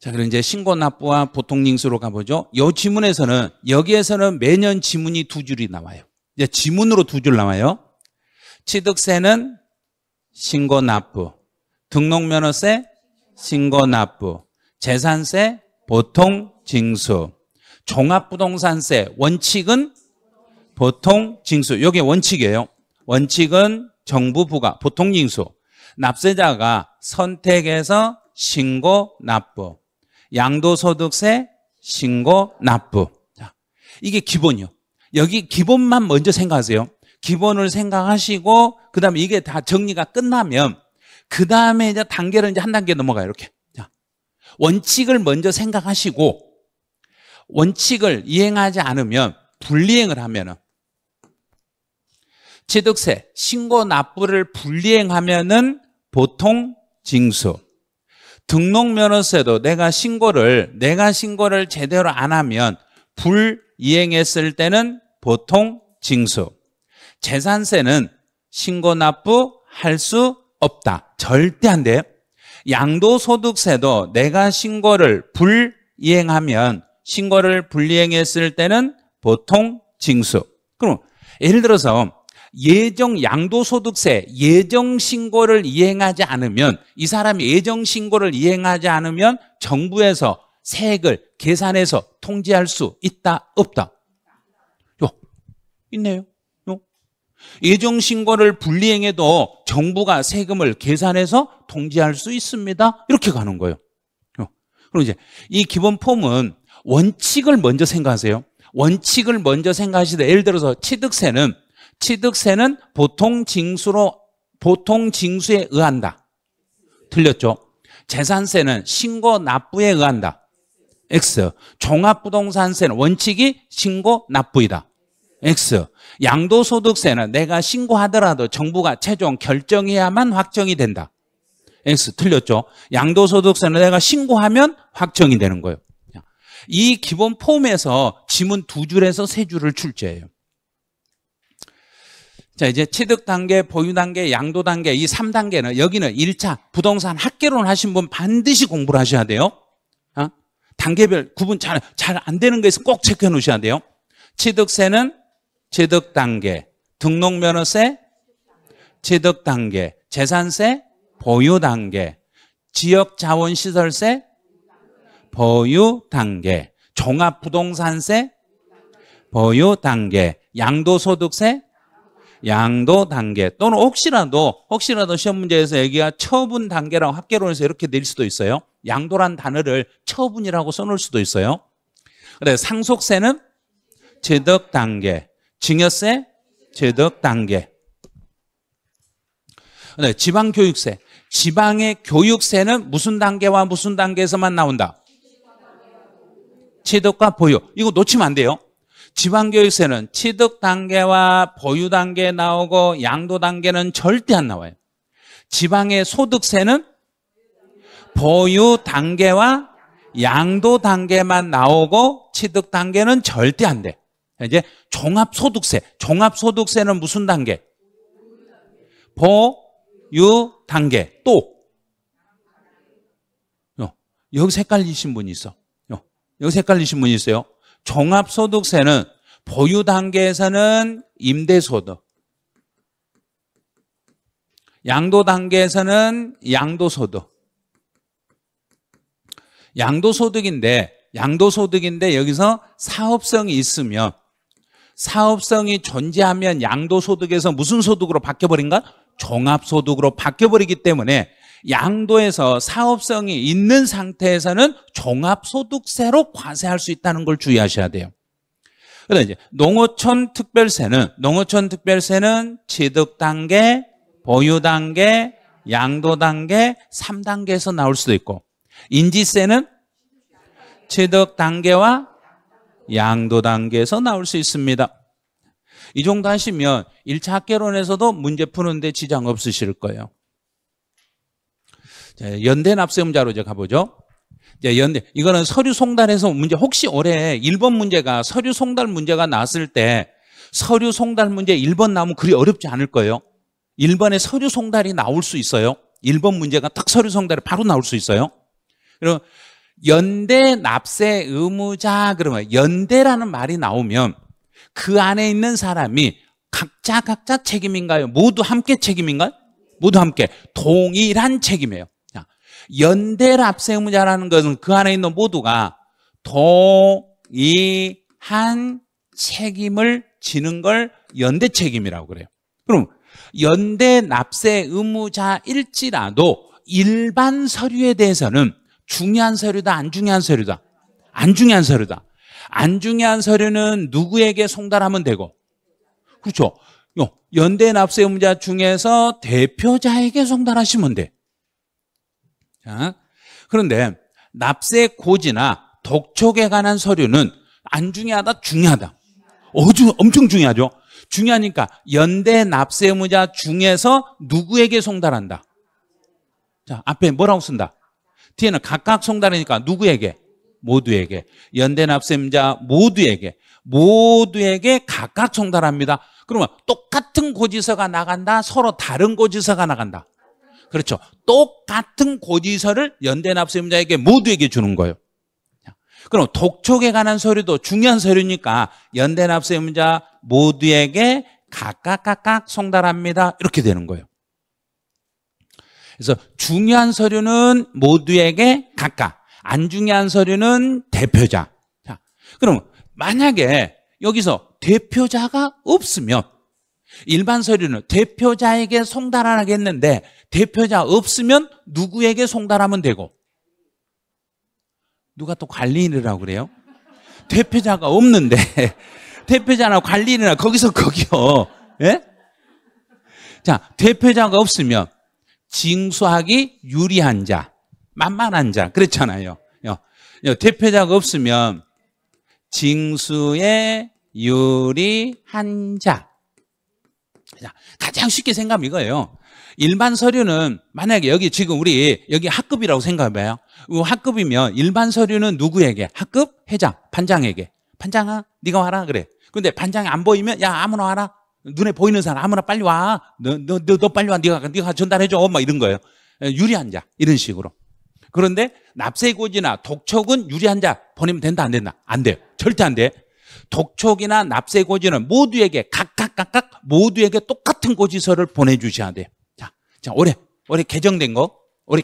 S1: 자, 그럼 이제 신고납부와 보통징수로 가보죠. 여기에서는 매년 지문이 2줄이 나와요. 이제 지문으로 2줄 나와요. 취득세는 신고납부, 등록면허세 신고납부, 재산세 보통징수, 종합부동산세 원칙은 보통징수. 이게 원칙이에요. 원칙은 정부 부과, 보통징수. 납세자가 선택해서 신고납부, 양도소득세 신고납부. 자, 이게 기본이요. 여기 기본만 먼저 생각하세요. 기본을 생각하시고 그다음에 이게 다 정리가 끝나면 그 다음에 이제 단계를 이제 한 단계 넘어가요. 이렇게. 자, 원칙을 먼저 생각하시고 원칙을 이행하지 않으면 불이행을 하면은 취득세 신고납부를 불이행하면은 보통 징수. 등록면허세도 내가 신고를 제대로 안 하면 불이행했을 때는 보통 징수. 재산세는 신고납부 할 수 없다. 절대 안 돼요. 양도소득세도 내가 신고를 불이행했을 때는 보통 징수. 그럼 예를 들어서 양도소득세 예정신고를 이행하지 않으면, 이 사람이 예정신고를 이행하지 않으면 정부에서 세액을 계산해서 통지할 수 있다, 없다? 있네요. 예정신고를 불이행해도 정부가 세금을 계산해서 통지할 수 있습니다. 이렇게 가는 거예요. 그럼 이제 이 기본 폼은 원칙을 먼저 생각하세요. 원칙을 먼저 생각하시되, 예를 들어서 취득세는 보통 징수에 의한다. 틀렸죠? 재산세는 신고 납부에 의한다. X. 종합부동산세는 원칙이 신고 납부이다. X. 양도소득세는 내가 신고하더라도 정부가 최종 결정해야만 확정이 된다. X. 틀렸죠? 양도소득세는 내가 신고하면 확정이 되는 거예요. 이 기본 폼에서 지문 2줄에서 3줄을 출제해요. 자, 이제 취득 단계, 보유 단계, 양도 단계, 이 3단계는, 여기는 1차 부동산 학개론 하신 분 반드시 공부를 하셔야 돼요. 단계별 구분 잘 안 되는 거에서 꼭 체크해 놓으셔야 돼요. 취득세는 취득 단계, 등록면허세 취득 단계, 재산세 보유 단계, 지역자원시설세 보유 단계, 종합부동산세 보유 단계, 양도소득세 양도 단계. 또는 혹시라도 시험 문제에서 여기가 처분 단계라고 학개론에서 이렇게 낼 수도 있어요. 양도란 단어를 처분이라고 써놓을 수도 있어요. 그래, 상속세는 취득 단계, 증여세 취득 단계. 그래, 지방교육세, 지방의 교육세는 무슨 단계와 무슨 단계에서만 나온다? 취득과 보유. 이거 놓치면 안 돼요. 지방교육세는 취득 단계와 보유 단계에 나오고 양도 단계는 절대 안 나와요. 지방의 소득세는 보유 단계와 양도 단계만 나오고 취득 단계는 절대 안 돼. 이제 종합소득세는 무슨 단계? 보유 단계. 또 여기서 헷갈리신 분이 있어. 여기서 헷갈리신 분이 있어요. 종합소득세는 보유 단계에서는 임대소득, 양도 단계에서는 양도소득. 양도소득인데 여기서 사업성이 있으면, 사업성이 존재하면 양도소득에서 무슨 소득으로 바뀌어버린가? 종합소득으로 바뀌어버리기 때문에 양도에서 사업성이 있는 상태에서는 종합소득세로 과세할 수 있다는 걸 주의하셔야 돼요. 그다음에 이제 농어촌 특별세는 취득 단계, 보유 단계, 양도 단계, 3단계에서 나올 수도 있고, 인지세는 취득 단계와 양도 단계에서 나올 수 있습니다. 이 정도 하시면 1차 학개론에서도 문제 푸는데 지장 없으실 거예요. 자, 연대납세의무자로 이제 가보죠. 이거는 서류 송달에서 문제, 혹시 올해 1번 문제가 서류 송달 문제가 나왔을 때 서류 송달 문제 1번 나오면 그리 어렵지 않을 거예요. 1번에 서류 송달이 나올 수 있어요. 1번 문제가 딱 서류 송달이 바로 나올 수 있어요. 그럼 연대납세 의무자, 그러면 연대라는 말이 나오면 그 안에 있는 사람이 각자 책임인가요? 모두 함께 책임인가요? 모두 함께 동일한 책임이에요. 연대납세 의무자라는 것은 그 안에 있는 모두가 동일한 책임을 지는 걸 연대 책임이라고 그래요. 그럼 연대납세 의무자일지라도 일반 서류에 대해서는 중요한 서류다, 안 중요한 서류다? 안 중요한 서류다. 안 중요한 서류는 누구에게 송달하면 되고, 그렇죠? 연대납세 의무자 중에서 대표자에게 송달하시면 돼. 자, 그런데 납세 고지나 독촉에 관한 서류는 안 중요하다, 중요하다. 엄청 중요하죠. 중요하니까 연대 납세 의무자 중에서 누구에게 송달한다. 자, 앞에 뭐라고 쓴다? 뒤에는 각각 송달하니까 누구에게? 모두에게. 연대 납세 의무자 모두에게 각각 송달합니다. 그러면 똑같은 고지서가 나간다, 서로 다른 고지서가 나간다. 그렇죠. 똑같은 고지서를 연대납세의무자에게 모두에게 주는 거예요. 그럼 독촉에 관한 서류도 중요한 서류니까 연대납세의무자 모두에게 각각 송달합니다. 이렇게 되는 거예요. 그래서 중요한 서류는 모두에게 각각, 안 중요한 서류는 대표자. 자, 그럼 만약에 여기서 대표자가 없으면 일반 서류는 대표자에게 송달하겠는데 대표자 없으면 누구에게 송달하면 되고, 누가 또 관리인이라고 그래요? 대표자가 없는데 대표자나 관리인이나 거기서 거기요. 예? 자, 대표자가 없으면 징수하기 유리한 자, 만만한 자 그렇잖아요. 대표자가 없으면 징수에 유리한 자. 자, 가장 쉽게 생각하면 이거예요. 일반 서류는 만약에 여기 지금 우리 여기 학급이라고 생각해봐요. 학급이면 일반 서류는 누구에게? 학급 회장, 반장에게. 반장아, 네가 와라 그래. 근데 반장이 안 보이면 야 아무나 와라. 눈에 보이는 사람 아무나 빨리 와. 너 빨리 와. 네가 전달해줘. 막 이런 거예요. 유리한 자 이런 식으로. 그런데 납세고지나 독촉은 유리한 자 보내면 된다 안 된다? 안 돼요. 절대 안 돼. 독촉이나 납세고지는 모두에게 각각 모두에게 똑같은 고지서를 보내주셔야 돼요. 자, 올해 개정된 거, 올해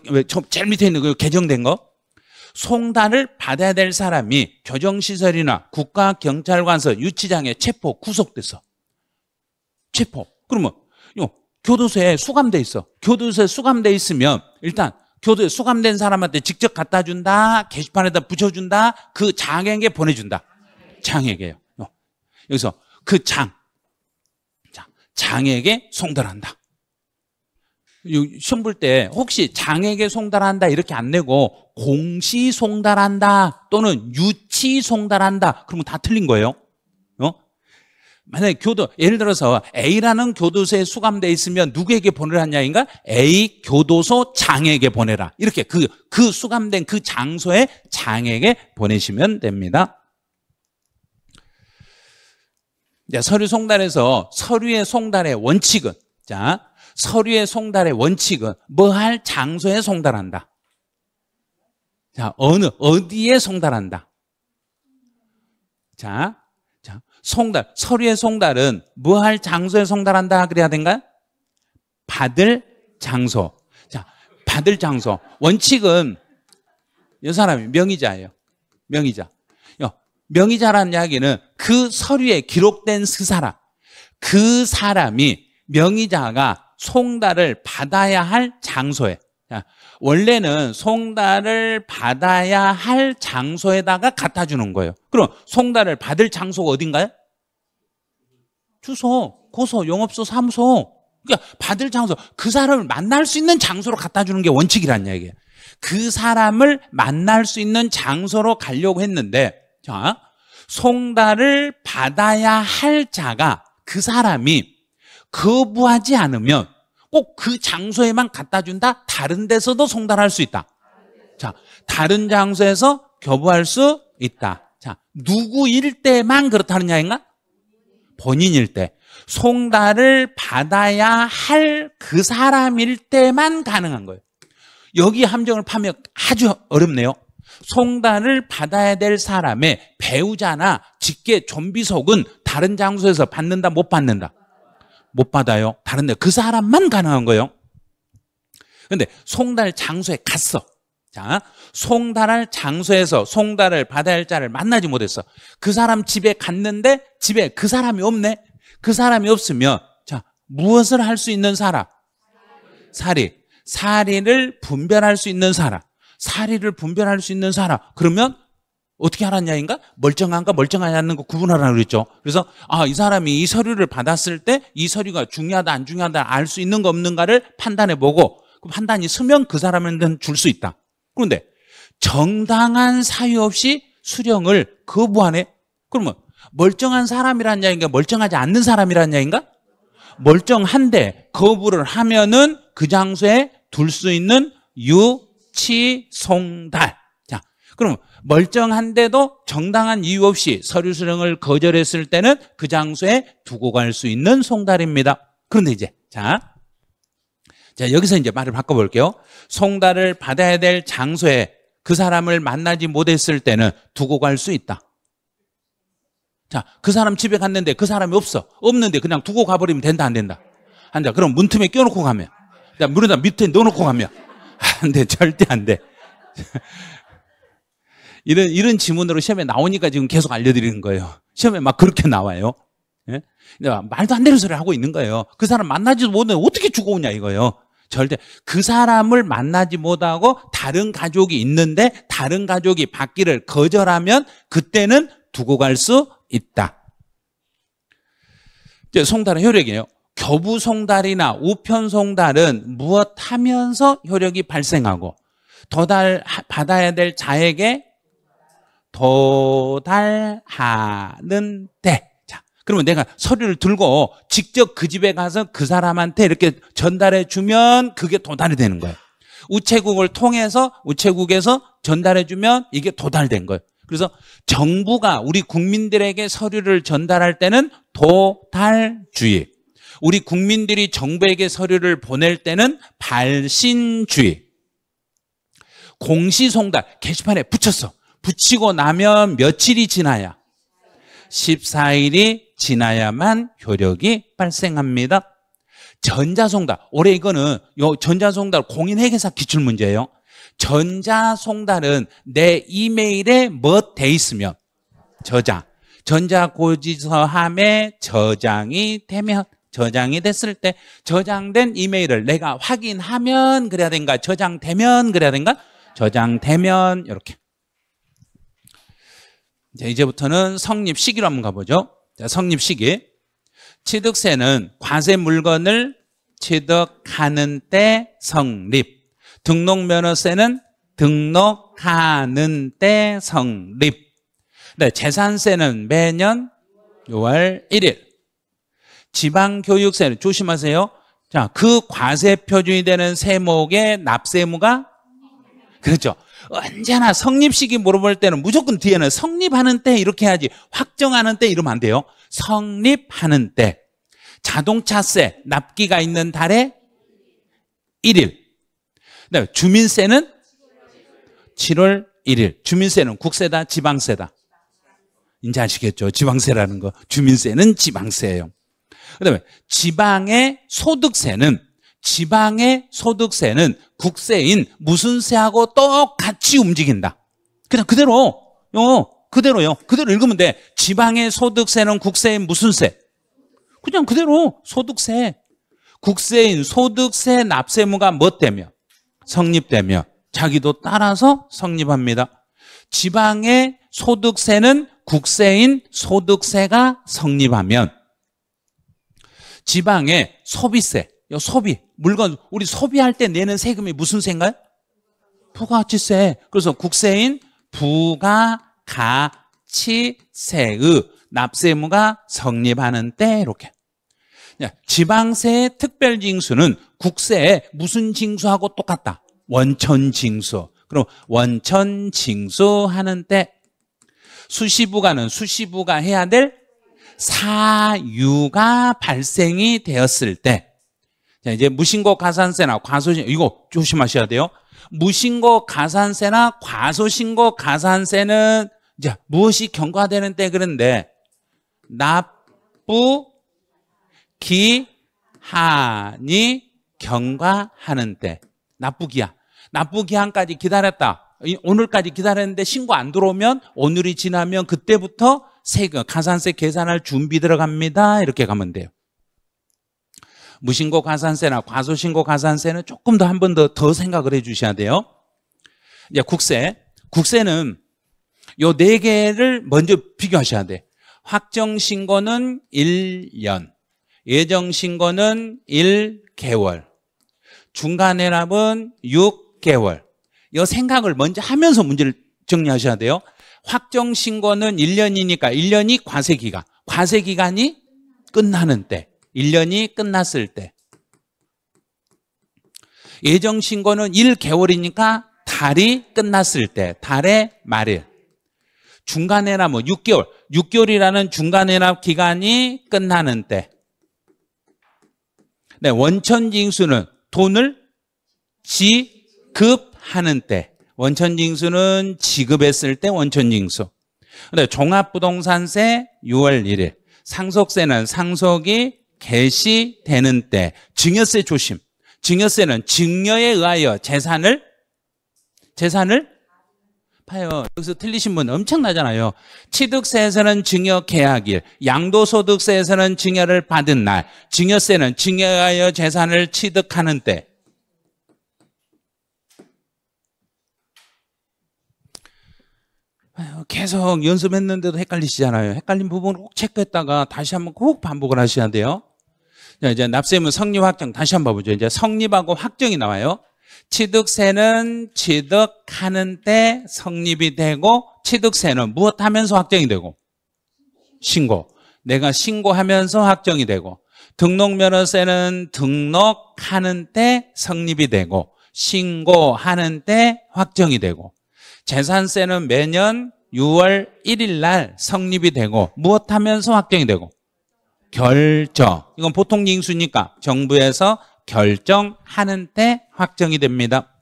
S1: 제일 밑에 있는 거 개정된 거, 송달을 받아야 될 사람이 교정시설이나 국가경찰관서 유치장에 체포 구속됐어. 체포. 그러면 교도소에 수감돼 있어. 교도소에 수감돼 있으면 일단 교도소에 수감된 사람한테 직접 갖다 준다, 게시판에다 붙여준다, 그 장에게 보내준다. 장에게요. 여기서 그 장에게 송달한다. 시험 볼 때 혹시 장에게 송달한다 이렇게 안 내고 공시 송달한다 또는 유치 송달한다 그러면 다 틀린 거예요. 만약에 예를 들어서 A라는 교도소에 수감돼 있으면 누구에게 보내라 하냐인가? A 교도소 장에게 보내라. 이렇게 그 수감된 그 장소에 장에게 보내시면 됩니다. 자, 서류 송달에서 서류의 송달의 원칙은, 자, 서류의 송달의 원칙은 뭐 할 장소에 송달한다. 자, 어디에 송달한다. 자, 서류의 송달은 뭐 할 장소에 송달한다 그래야 된가요? 받을 장소. 자, 받을 장소. 원칙은 이 사람이 명의자예요. 명의자. 명의자라는 이야기는 그 서류에 기록된 그 사람이 명의자가 송달을 받아야 할 장소에, 원래는 송달을 받아야 할 장소에다가 갖다 주는 거예요. 그럼 송달을 받을 장소가 어딘가요? 주소, 고소, 영업소, 사무소. 그러니까 받을 장소, 그 사람을 만날 수 있는 장소로 갖다 주는 게 원칙이란 얘기예요. 그 사람을 만날 수 있는 장소로 가려고 했는데, 자, 송달을 받아야 할 자가 그 사람이 거부하지 않으면 꼭 그 장소에만 갖다 준다? 다른 데서도 송달할 수 있다. 자, 다른 장소에서 거부할 수 있다. 자, 누구일 때만 그렇다는 이야기인가? 본인일 때. 송달을 받아야 할 그 사람일 때만 가능한 거예요. 여기 함정을 파면 아주 어렵네요. 송달을 받아야 될 사람의 배우자나 직계 존비속은 다른 장소에서 받는다 못 받는다? 못 받아요. 다른 데 그 사람만 가능한 거예요. 그런데 송달 장소에 갔어. 자, 송달할 장소에서 송달을 받아야 할 자를 만나지 못했어. 그 사람 집에 갔는데 집에 그 사람이 없네. 그 사람이 없으면 자, 무엇을 할 수 있는 사람? 사리를 분별할 수 있는 사람. 사리를 분별할 수 있는 사람. 그러면 어떻게 하라냐인가? 멀쩡한가 멀쩡하지 않는 거 구분하라고 그랬죠. 그래서 이 사람이 이 서류를 받았을 때 이 서류가 중요하다 안 중요하다 알 수 있는 거 없는가를 판단해보고 그 판단이 서면 그 사람한테는 줄 수 있다. 그런데 정당한 사유 없이 수령을 거부하네? 그러면 멀쩡한 사람이라는 이야기인가 멀쩡하지 않는 사람이라는 이야기인가? 멀쩡한데 거부를 하면은 그 장소에 둘 수 있는 유치송달. 자, 그럼 멀쩡한데도 정당한 이유 없이 서류 수령을 거절했을 때는 그 장소에 두고 갈 수 있는 송달입니다. 그런데 이제 자 자, 여기서 이제 말을 바꿔볼게요. 송달을 받아야 될 장소에 그 사람을 만나지 못했을 때는 두고 갈 수 있다. 자, 그 사람 집에 갔는데 그 사람이 없어. 없는데 그냥 두고 가버리면 된다, 안 된다? 안 돼. 그럼 문틈에 껴놓고 가면. 물에다 밑에 넣어놓고 가면. 안 돼. 절대 안 돼. 이런 지문으로 시험에 나오니까 지금 계속 알려드리는 거예요. 시험에 막 그렇게 나와요. 예? 말도 안 되는 소리를 하고 있는 거예요. 그 사람 만나지도 못해 어떻게 죽어오냐 이거예요. 절대 그 사람을 만나지 못하고 다른 가족이 있는데 다른 가족이 받기를 거절하면 그때는 두고 갈 수 있다. 이제 송달의 효력이에요. 교부 송달이나 우편 송달은 무엇 하면서 효력이 발생하고 받아야 될 자에게 도달하는 때. 자, 그러면 내가 서류를 들고 직접 그 집에 가서 그 사람한테 이렇게 전달해 주면 그게 도달이 되는 거예요. 우체국을 통해서 우체국에서 전달해 주면 이게 도달된 거예요. 그래서 정부가 우리 국민들에게 서류를 전달할 때는 도달주의, 우리 국민들이 정부에게 서류를 보낼 때는 발신주의. 공시송달 게시판에 붙였어. 붙이고 나면 며칠이 지나야? 14일이 지나야만 효력이 발생합니다. 전자송달, 올해 이거는 전자송달 공인회계사 기출문제예요. 전자송달은 내 이메일에 뭐 돼 있으면 저장, 전자고지서함에 저장이 되면, 저장이 됐을 때 저장된 이메일을 내가 확인하면 그래야 된가, 저장되면 그래야 된가? 저장되면. 이렇게. 자, 이제부터는 성립 시기로 한번 가보죠. 자, 성립 시기. 취득세는 과세 물건을 취득하는 때 성립. 등록면허세는 등록하는 때 성립. 네, 재산세는 매년 6월 1일. 지방교육세는 조심하세요. 자, 그 과세 표준이 되는 세목의 납세무가, 그렇죠. 언제나 성립 시기 물어볼 때는 무조건 뒤에는 성립하는 때 이렇게 해야지, 확정하는 때 이러면 안 돼요. 성립하는 때. 자동차세 납기가 있는 달에 1일. 네, 주민세는 7월 1일. 주민세는 국세다, 지방세다? 이제 아시겠죠? 지방세라는 거. 주민세는 지방세예요. 그다음에 지방의 소득세는 국세인 무슨 세하고 똑같이 움직인다. 그냥 그대로요. 그대로 읽으면 돼. 지방의 소득세는 국세인 무슨 세? 그냥 그대로 소득세. 국세인 소득세 납세무가 뭐 때며? 성립되며. 자기도 따라서 성립합니다. 지방의 소득세는 국세인 소득세가 성립하면, 지방의 소비세, 소비, 물건, 우리 소비할 때 내는 세금이 무슨 세인가요? 부가가치세. 그래서 국세인 부가가치세의 납세무가 성립하는 때 이렇게. 지방세의 특별징수는 국세에 무슨 징수하고 똑같다? 원천징수. 그럼 원천징수하는 때. 수시부가는 수시부가 해야 될 사유가 발생이 되었을 때. 자, 이제 무신고 가산세나 과소신고, 이거 조심하셔야 돼요. 무신고 가산세나 과소신고 가산세는 이제 무엇이 경과되는 때 그런데 납부 기한이 경과하는 때. 납부 기한까지 기다렸다. 오늘까지 기다렸는데 신고 안 들어오면, 오늘이 지나면 그때부터 세금, 가산세 계산할 준비 들어갑니다. 이렇게 가면 돼요. 무신고 가산세나 과소신고 가산세는 조금 더 한 번 더 생각을 해 주셔야 돼요. 이제 국세는 요 네 개를 먼저 비교하셔야 돼. 확정신고는 1년, 예정신고는 1개월, 중간회납은 6개월. 이 생각을 먼저 하면서 문제를 정리하셔야 돼요. 확정신고는 1년이니까 1년이 과세기간. 과세기간이 끝나는 때. 1년이 끝났을 때. 예정신고는 1개월이니까 달이 끝났을 때. 달의 말일. 중간회납은 6개월. 6개월이라는 중간회납 기간이 끝나는 때. 네, 원천징수는 돈을 지급하는 때. 원천징수는 지급했을 때 원천징수. 근데 종합부동산세 6월 1일. 상속세는 상속이 개시되는 때. 증여세 조심. 증여세는 증여에 의하여 재산을 봐요. 여기서 틀리신 분 엄청나잖아요. 취득세에서는 증여 계약일, 양도소득세에서는 증여를 받은 날, 증여세는 증여에 의하여 재산을 취득하는 때. 계속 연습했는데도 헷갈리시잖아요. 헷갈린 부분을 꼭 체크했다가 다시 한번 꼭 반복을 하셔야 돼요. 자, 이제 납세의무 성립 확정 다시 한번 보죠. 이제 성립하고 확정이 나와요. 취득세는 취득하는 때 성립이 되고, 취득세는 무엇 하면서 확정이 되고? 신고. 내가 신고하면서 확정이 되고, 등록면허세는 등록하는 때 성립이 되고, 신고하는 때 확정이 되고, 재산세는 매년 6월 1일 날 성립이 되고, 무엇 하면서 확정이 되고? 결정. 이건 보통 징수니까 정부에서 결정하는 때 확정이 됩니다.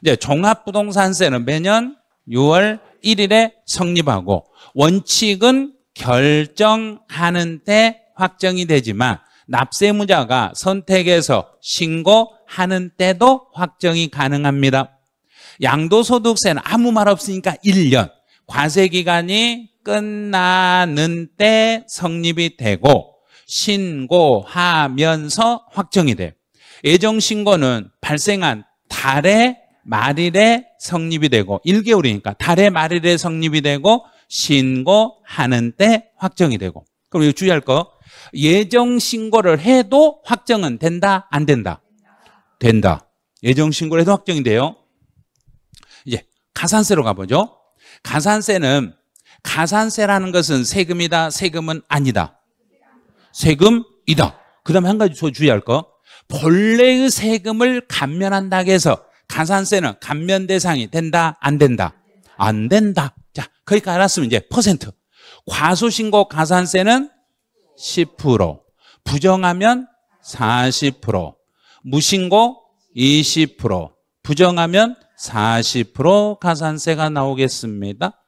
S1: 이제 종합부동산세는 매년 6월 1일에 성립하고, 원칙은 결정하는 때 확정이 되지만 납세의무자가 선택해서 신고하는 때도 확정이 가능합니다. 양도소득세는 아무 말 없으니까 1년. 과세기간이 끝나는 때 성립이 되고, 신고하면서 확정이 돼요. 예정신고는 발생한 달의 말일에 성립이 되고, 1개월이니까 달의 말일에 성립이 되고, 신고하는 때 확정이 되고. 그럼 이거 주의할 거, 예정신고를 해도 확정은 된다, 안 된다? 된다. 예정신고를 해도 확정이 돼요. 이제 가산세로 가보죠. 가산세라는 것은 세금이다, 세금은 아니다? 세금이다. 그 다음에 한 가지 주의할 거, 본래의 세금을 감면한다고 해서 가산세는 감면 대상이 된다, 안 된다? 안 된다. 자, 거기까지 알았으면 이제 퍼센트. 과소신고 가산세는 10%, 부정하면 40%, 무신고 20%, 부정하면 40% 가산세가 나오겠습니다.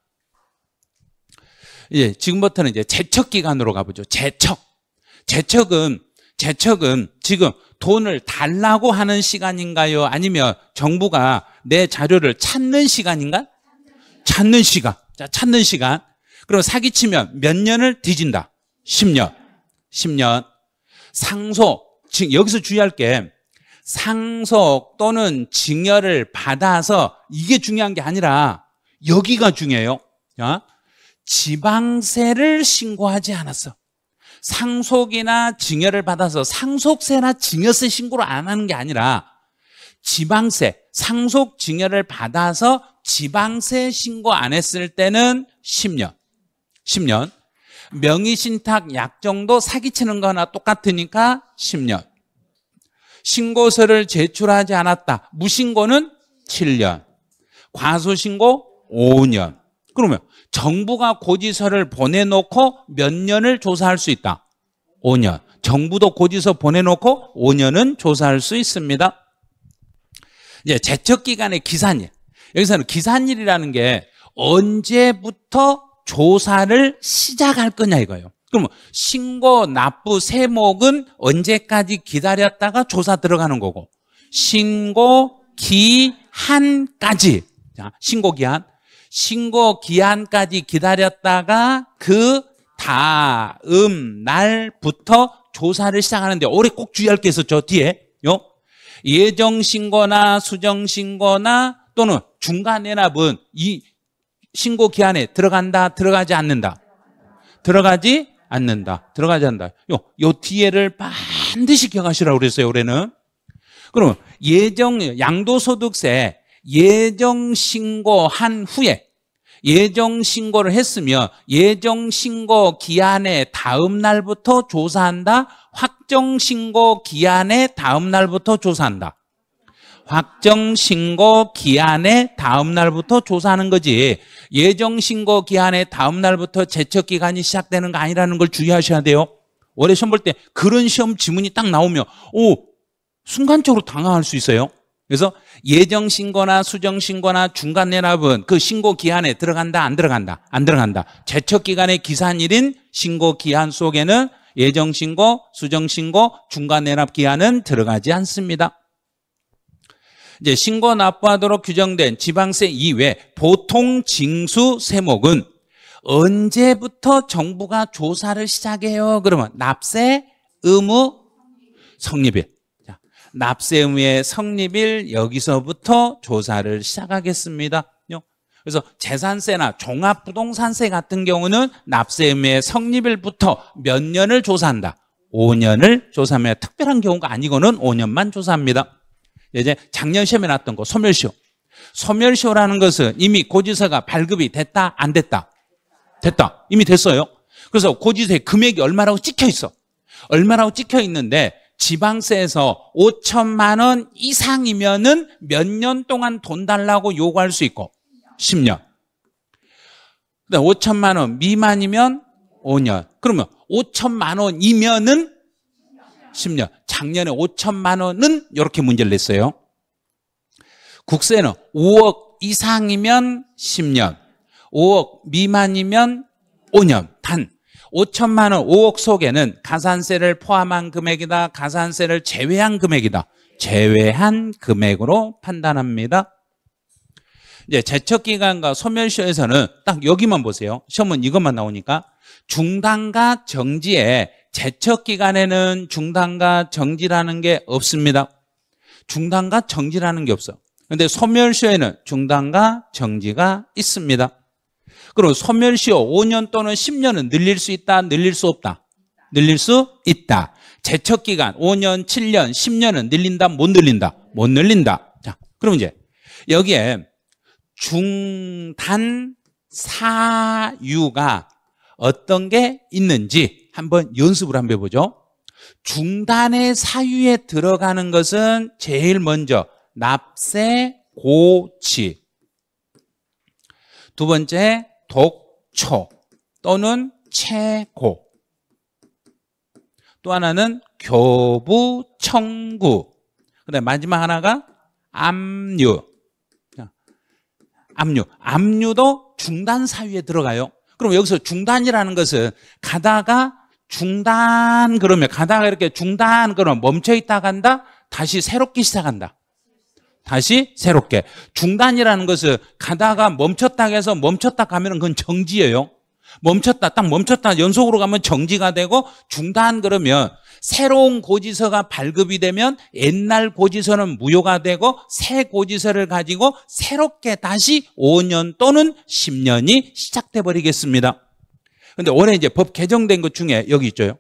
S1: 예, 지금부터는 이제 제척 기간으로 가보죠. 제척은 지금 돈을 달라고 하는 시간인가요? 아니면 정부가 내 자료를 찾는 시간인가? 찾는 시간. 자, 찾는 시간. 그럼 사기치면 몇 년을 뒤진다? 10년. 상속. 지금 여기서 주의할 게, 상속 또는 증여를 받아서 이게 중요한 게 아니라 여기가 중요해요. 지방세를 신고하지 않았어. 상속이나 증여를 받아서 상속세나 증여세 신고를 안 하는 게 아니라 지방세, 상속 증여를 받아서 지방세 신고 안 했을 때는 10년. 명의신탁 약정도 사기치는 거나 똑같으니까 10년. 신고서를 제출하지 않았다. 무신고는 7년. 과소신고 5년. 그러면 정부가 고지서를 보내놓고 몇 년을 조사할 수 있다? 5년. 정부도 고지서 보내놓고 5년은 조사할 수 있습니다. 이제 제척기간의 기산일. 여기서는 기산일이라는 게 언제부터 조사를 시작할 거냐 이거예요. 그러면 신고, 납부, 세목은 언제까지 기다렸다가 조사 들어가는 거고, 신고 기한까지, 자, 신고 기한까지 기다렸다가 그 다음 날부터 조사를 시작하는데, 올해 꼭 주의할 게 있었죠. 뒤에 예정신고나 수정신고나 또는 중간내납은 이 신고 기한에 들어간다, 들어가지 않는다? 들어가지 않는다. 요 뒤에를 반드시 기억하시라고 그랬어요, 올해는. 그러면 양도소득세 예정신고한 후에, 예정신고를 했으면 예정신고 기한의 다음 날부터 조사한다, 확정신고 기한의 다음 날부터 조사한다. 확정신고 기한의 다음 날부터 조사하는 거지, 예정신고 기한의 다음 날부터 제척기간이 시작되는 거 아니라는 걸 주의하셔야 돼요. 올해 시험 볼 때 그런 시험 지문이 딱 나오면 순간적으로 당황할 수 있어요. 그래서 예정신고나 수정신고나 중간내납은 그 신고기한에 들어간다, 안 들어간다? 안 들어간다. 제척기간의 기산일인 신고기한 속에는 예정신고, 수정신고, 중간내납기한은 들어가지 않습니다. 이제 신고 납부하도록 규정된 지방세 이외 보통 징수 세목은 언제부터 정부가 조사를 시작해요? 그러면 납세 의무 성립일. 자, 납세 의무의 성립일 여기서부터 조사를 시작하겠습니다. 그래서 재산세나 종합부동산세 같은 경우는 납세 의무의 성립일부터 몇 년을 조사한다? 5년을 조사하면 특별한 경우가 아니고는 5년만 조사합니다. 이제 작년 시험에 나왔던 거 소멸시효. 소멸시효라는 것은 이미 고지서가 발급이 됐다, 안 됐다? 됐다. 이미 됐어요. 그래서 고지서에 금액이 얼마라고 찍혀 있어. 얼마라고 찍혀 있는데 지방세에서 5천만 원 이상이면은 몇 년 동안 돈 달라고 요구할 수 있고 10년. 5천만 원 미만이면 5년. 그러면 5천만 원이면은 10년. 작년에 5천만 원은 이렇게 문제를 냈어요. 국세는 5억 이상이면 10년. 5억 미만이면 5년. 단 5천만 원, 5억 속에는 가산세를 포함한 금액이다, 가산세를 제외한 금액이다. 제외한 금액으로 판단합니다. 이제 제척기간과 소멸시효에서는 딱 여기만 보세요. 시험은 이것만 나오니까 중단과 정지에 제척기간에는 중단과 정지라는 게 없습니다. 중단과 정지라는 게 없어. 그런데 소멸시효에는 중단과 정지가 있습니다. 그리고 소멸시효 5년 또는 10년은 늘릴 수 있다, 늘릴 수 없다? 늘릴 수 있다. 제척기간 5년, 7년, 10년은 늘린다, 못 늘린다? 못 늘린다. 자, 그럼 이제 여기에 중단 사유가 어떤 게 있는지 한번 연습을 한번 해보죠. 중단의 사유에 들어가는 것은 제일 먼저 납세 고치, 두 번째 독초 또는 최고, 또 하나는 교부 청구, 그다음에 마지막 하나가 압류. 압류도 중단 사유에 들어가요. 그럼 여기서 중단이라는 것은 가다가 중단 그러면 가다가 이렇게 중단 그러면 멈춰 있다 간다, 다시 새롭게 시작한다. 다시 새롭게. 중단이라는 것은 가다가 멈췄다 해서 멈췄다 가면 그건 정지예요. 멈췄다 딱 멈췄다 연속으로 가면 정지가 되고, 중단 그러면 새로운 고지서가 발급이 되면 옛날 고지서는 무효가 되고 새 고지서를 가지고 새롭게 다시 5년 또는 10년이 시작돼 버리겠습니다. 그런데 올해 이제 법 개정된 것 중에 여기 있죠.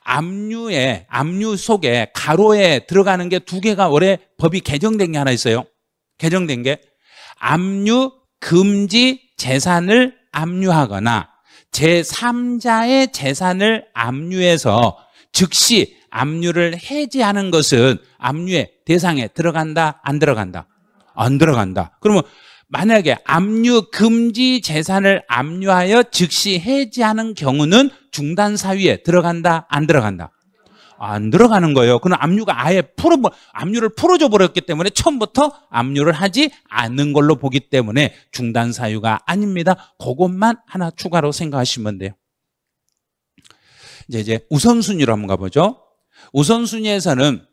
S1: 압류 속에 가로에 들어가는 게 두 개가 올해 법이 개정된 게 하나 있어요. 개정된 게 압류 금지 재산을 압류하거나 제3자의 재산을 압류해서 즉시 압류를 해지하는 것은 압류의 대상에 들어간다, 안 들어간다? 안 들어간다. 그러면 만약에 압류 금지 재산을 압류하여 즉시 해지하는 경우는 중단 사유에 들어간다, 안 들어간다? 안 들어가는 거예요. 그럼 압류가 아예 압류를 풀어줘 버렸기 때문에 처음부터 압류를 하지 않는 걸로 보기 때문에 중단 사유가 아닙니다. 그것만 하나 추가로 생각하시면 돼요. 이제 우선순위로 한번 가보죠. 우선순위에서는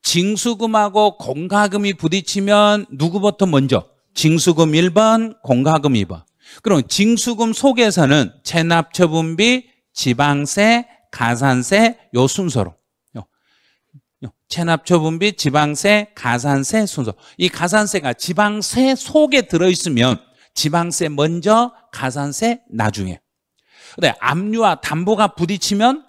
S1: 징수금하고 공과금이 부딪히면 누구부터 먼저? 징수금 1번, 공과금 2번. 그럼 징수금 속에서는 체납처분비, 지방세, 가산세 요 순서로. 체납처분비, 지방세, 가산세 순서. 이 가산세가 지방세 속에 들어있으면 지방세 먼저, 가산세 나중에. 근데 압류와 담보가 부딪히면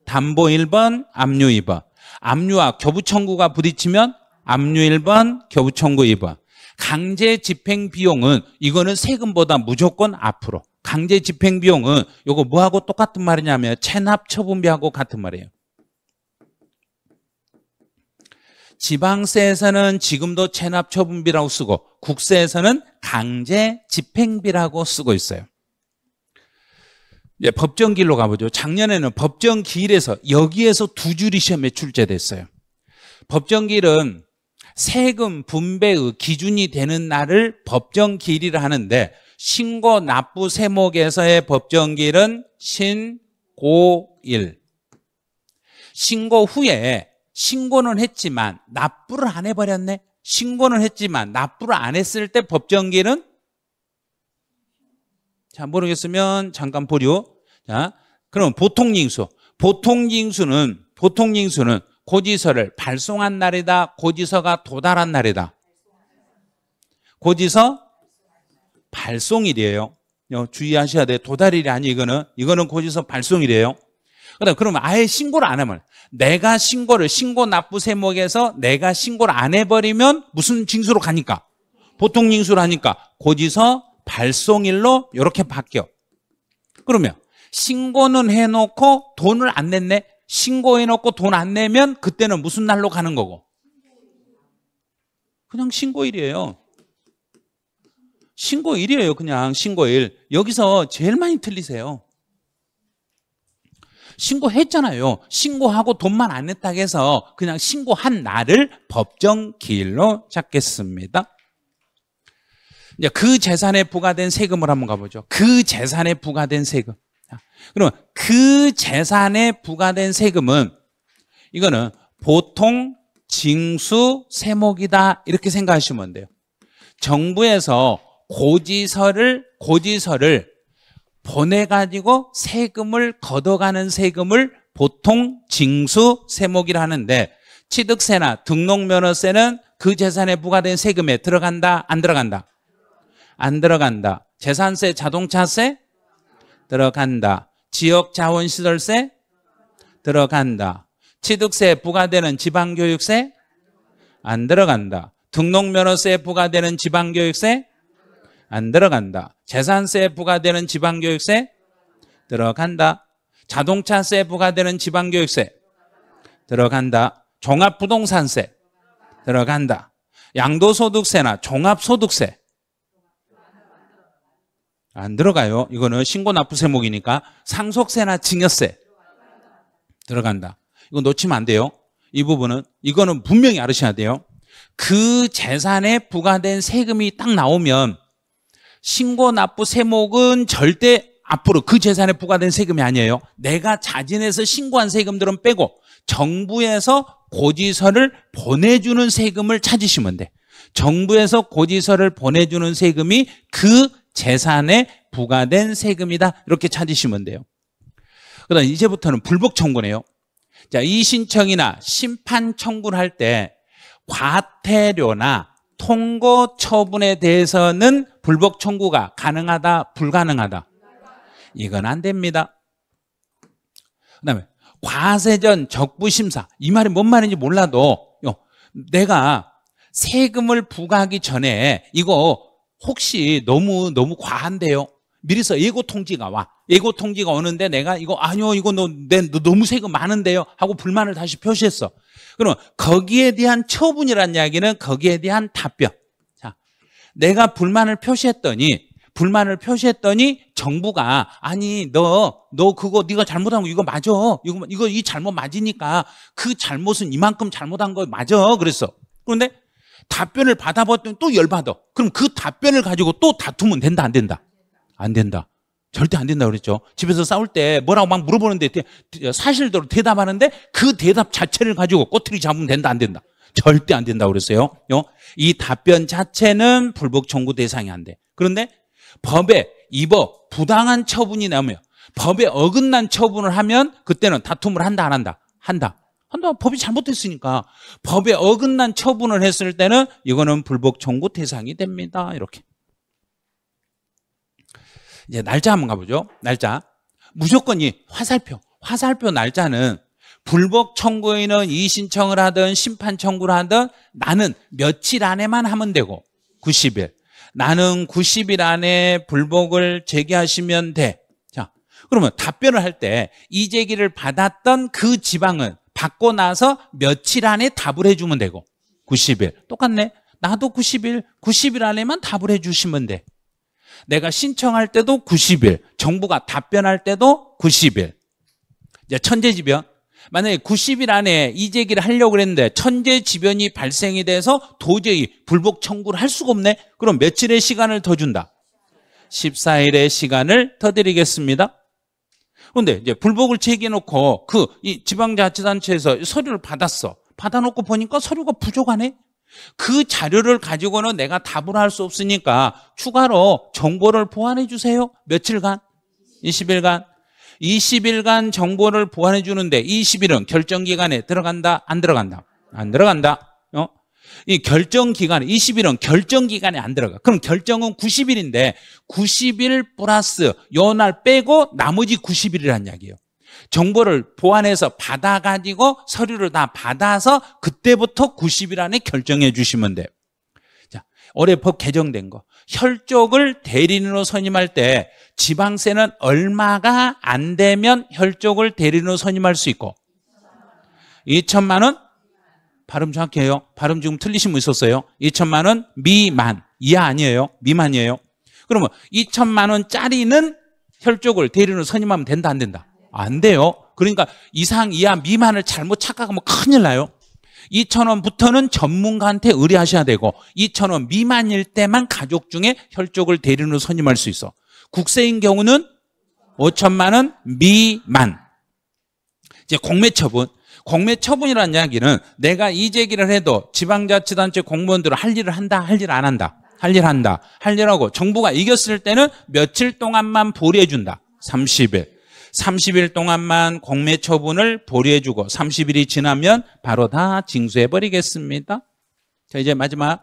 S1: 담보 1번, 압류 2번. 압류와 교부청구가 부딪히면 압류 1번, 교부청구 2번. 강제 집행 비용은 이거는 세금보다 무조건 앞으로. 강제 집행 비용은 이거 뭐하고 똑같은 말이냐면 체납처분비하고 같은 말이에요. 지방세에서는 지금도 체납처분비라고 쓰고 국세에서는 강제 집행비라고 쓰고 있어요. 이제 법정기일로 가보죠. 작년에는 법정기일에서 여기에서 두 줄이 시험에 출제됐어요. 법정기일은 세금 분배의 기준이 되는 날을 법정기일이라 하는데 신고 납부 세목에서의 법정기일은 신고일. 신고 후에 신고는 했지만 납부를 안 해버렸네. 신고는 했지만 납부를 안 했을 때 법정기일은 자, 모르겠으면 잠깐 보류. 자, 그럼 보통징수. 보통징수는 고지서를 발송한 날이다. 고지서가 도달한 날이다. 고지서 발송일이에요. 주의하셔야 돼요. 도달일이 아니 이거는 고지서 발송일이에요. 그러면 아예 신고를 안 하면 내가 신고 납부 세목에서 내가 신고를 안 해버리면 무슨 징수로 가니까? 보통징수로 하니까 고지서 발송일로 이렇게 바뀌어. 그러면 신고는 해놓고 돈을 안 냈네. 신고해놓고 돈 안 내면 그때는 무슨 날로 가는 거고? 그냥 신고일이에요. 신고일이에요. 그냥 신고일. 여기서 제일 많이 틀리세요. 신고했잖아요. 신고하고 돈만 안 냈다고 해서 그냥 신고한 날을 법정기일로 잡겠습니다. 이제 그 재산에 부과된 세금을 한번 가보죠. 그 재산에 부과된 세금. 그러면 그 재산에 부과된 세금은 이거는 보통 징수 세목이다 이렇게 생각하시면 돼요. 정부에서 고지서를 보내가지고 세금을 걷어가는 세금을 보통 징수 세목이라 하는데 취득세나 등록면허세는 그 재산에 부과된 세금에 들어간다 안 들어간다? 안 들어간다. 재산세 자동차세 들어간다. 지역자원시설세 들어간다. 취득세에 부과되는 지방교육세 안 들어간다. 등록면허세에 부과되는 지방교육세 안 들어간다. 재산세에 부과되는 지방교육세 들어간다. 자동차세에 부과되는 지방교육세 들어간다. 종합부동산세 들어간다. 양도소득세나 종합소득세 안 들어가요. 이거는 신고납부세목이니까. 상속세나 증여세 들어간다. 이거 놓치면 안 돼요. 이 부분은 이거는 분명히 알으셔야 돼요. 그 재산에 부과된 세금이 딱 나오면 신고납부세목은 절대 앞으로 그 재산에 부과된 세금이 아니에요. 내가 자진해서 신고한 세금들은 빼고 정부에서 고지서를 보내주는 세금을 찾으시면 돼. 정부에서 고지서를 보내주는 세금이 그 재산에 부과된 세금이다. 이렇게 찾으시면 돼요. 그다음 이제부터는 불복 청구네요. 자, 이의신청이나 심판 청구를 할 때 과태료나 통고 처분에 대해서는 불복 청구가 가능하다, 불가능하다? 이건 안 됩니다. 그다음에 과세전 적부심사. 이 말이 뭔 말인지 몰라도 내가 세금을 부과하기 전에 이거 혹시 너무 과한데요. 미리서 예고 통지가 와. 예고 통지가 오는데 내가 이거 아니요 이거 너 너무 세금 많은데요 하고 불만을 다시 표시했어. 그럼 거기에 대한 처분이라는 이야기는 거기에 대한 답변. 자, 내가 불만을 표시했더니 정부가 아니 너 그거 네가 잘못한 거 이거 맞아. 이거 이 잘못 맞으니까 그 잘못은 이만큼 잘못한 거 맞아. 그랬어. 그런데 답변을 받아봤더니 또 열받아. 그럼 그 답변을 가지고 또 다투면 된다 안 된다? 안 된다. 절대 안 된다고 그랬죠. 집에서 싸울 때 뭐라고 막 물어보는데 사실대로 대답하는데 그 대답 자체를 가지고 꼬투리 잡으면 된다 안 된다? 절대 안 된다고 그랬어요. 이 답변 자체는 불복 청구 대상이 안 돼. 그런데 법에 부당한 처분이 나오면 법에 어긋난 처분을 하면 그때는 다툼을 한다 안 한다? 한다. 법이 잘못됐으니까 법에 어긋난 처분을 했을 때는 이거는 불복 청구 대상이 됩니다. 이렇게. 이제 날짜 한번 가보죠. 날짜. 무조건 이 화살표 날짜는 불복 청구인은 이의신청을 하든 심판 청구를 하든 나는 며칠 안에만 하면 되고 90일. 나는 90일 안에 불복을 제기하시면 돼. 자, 그러면 답변을 할 때 이 제기를 받았던 그 지방은 받고 나서 며칠 안에 답을 해주면 되고 90일. 똑같네. 나도 90일 안에만 답을 해주시면 돼. 내가 신청할 때도 90일. 정부가 답변할 때도 90일. 이제 천재지변. 만약에 90일 안에 이재기를 하려고 그랬는데 천재지변이 발생이 돼서 도저히 불복 청구를 할 수가 없네. 그럼 며칠의 시간을 더 준다? 14일의 시간을 더 드리겠습니다. 그런데 이제 불복을 제기해놓고 이 지방자치단체에서 서류를 받았어. 받아놓고 보니까 서류가 부족하네. 그 자료를 가지고는 내가 답을 할 수 없으니까 추가로 정보를 보완해 주세요. 며칠간? 20일간. 20일간 정보를 보완해 주는데 20일은 결정기간에 들어간다? 안 들어간다? 안 들어간다. 이 결정기간에 20일은 결정기간에 안 들어가. 그럼 결정은 90일인데 90일 플러스 요 날 빼고 나머지 90일이란 이야기예요. 정보를 보완해서 받아가지고 서류를 다 받아서 그때부터 90일 안에 결정해 주시면 돼요. 자, 올해 법 개정된 거. 혈족을 대리인으로 선임할 때 지방세는 얼마가 안 되면 혈족을 대리인으로 선임할 수 있고 2천만 원? 발음 정확해요. 발음 지금 틀리신 분 있었어요. 2천만 원 미만. 이하 아니에요. 미만이에요. 그러면 2천만 원짜리는 혈족을 대리인으로 선임하면 된다 안 된다? 안 돼요. 그러니까 이상 이하 미만을 잘못 착각하면 큰일 나요. 2,000원부터는 전문가한테 의뢰하셔야 되고 2,000원 미만일 때만 가족 중에 혈족을 대리인으로 선임할 수 있어. 국세인 경우는 5천만 원 미만. 이제 공매처분. 공매처분이라는 이야기는 내가 이재기를 해도 지방자치단체 공무원들은 할 일을 한다, 할 일 안 한다. 할 일 한다. 할 일하고 정부가 이겼을 때는 며칠 동안만 보류해준다. 30일. 30일 동안만 공매처분을 보류해주고 30일이 지나면 바로 다 징수해버리겠습니다. 자, 이제 마지막.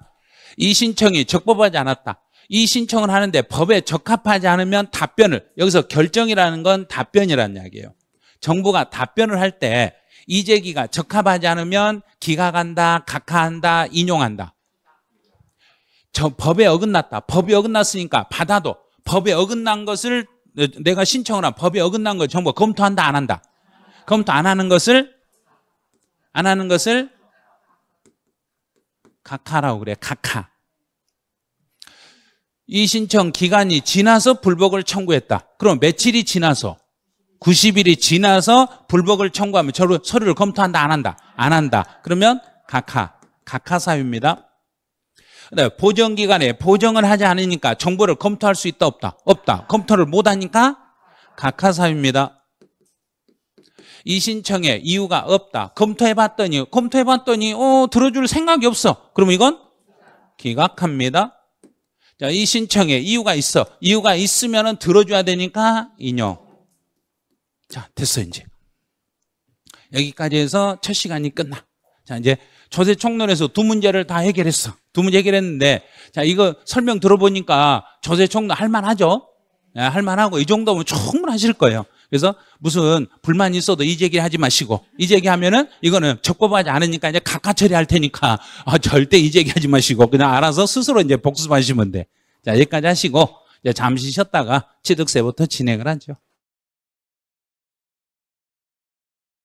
S1: 이 신청이 적법하지 않았다. 이 신청을 하는데 법에 적합하지 않으면 답변을, 여기서 결정이라는 건 답변이라는 이야기예요. 정부가 답변을 할 때 이재기가 적합하지 않으면 기각한다, 각하한다, 인용한다. 저 법에 어긋났다. 법이 어긋났으니까 받아도 법에 어긋난 것을 내가 신청을 한 법에 어긋난 걸 정부가 검토한다, 안 한다? 검토 안 하는 것을 각하라고 그래. 각하. 이 신청 기간이 지나서 불복을 청구했다. 그럼 며칠이 지나서? 90일이 지나서 불복을 청구하면 서류를 검토한다, 안 한다? 안 한다. 그러면 각하 사유입니다. 보정기간에 보정을 하지 않으니까 정보를 검토할 수 있다, 없다? 없다. 검토를 못하니까 각하 사유입니다. 이 신청에 이유가 없다. 검토해봤더니 들어줄 생각이 없어. 그럼 이건 기각합니다. 자, 이 신청에 이유가 있어. 이유가 있으면 들어줘야 되니까 인용. 자, 됐어 이제. 여기까지 해서 첫 시간이 끝나. 자, 이제 조세총론에서 두 문제를 다 해결했어. 두 문제 해결했는데, 자, 이거 설명 들어보니까 조세총론 할만하죠? 네, 할만하고 이 정도면 충분하실 거예요. 그래서 무슨 불만이 있어도 이재기 하지 마시고, 이재기 하면은 이거는 적법하지 않으니까 이제 각하 처리할 테니까 절대 이재기 하지 마시고 그냥 알아서 스스로 이제 복습하시면 돼. 자, 여기까지 하시고 이제 잠시 쉬었다가 취득세부터 진행을 하죠.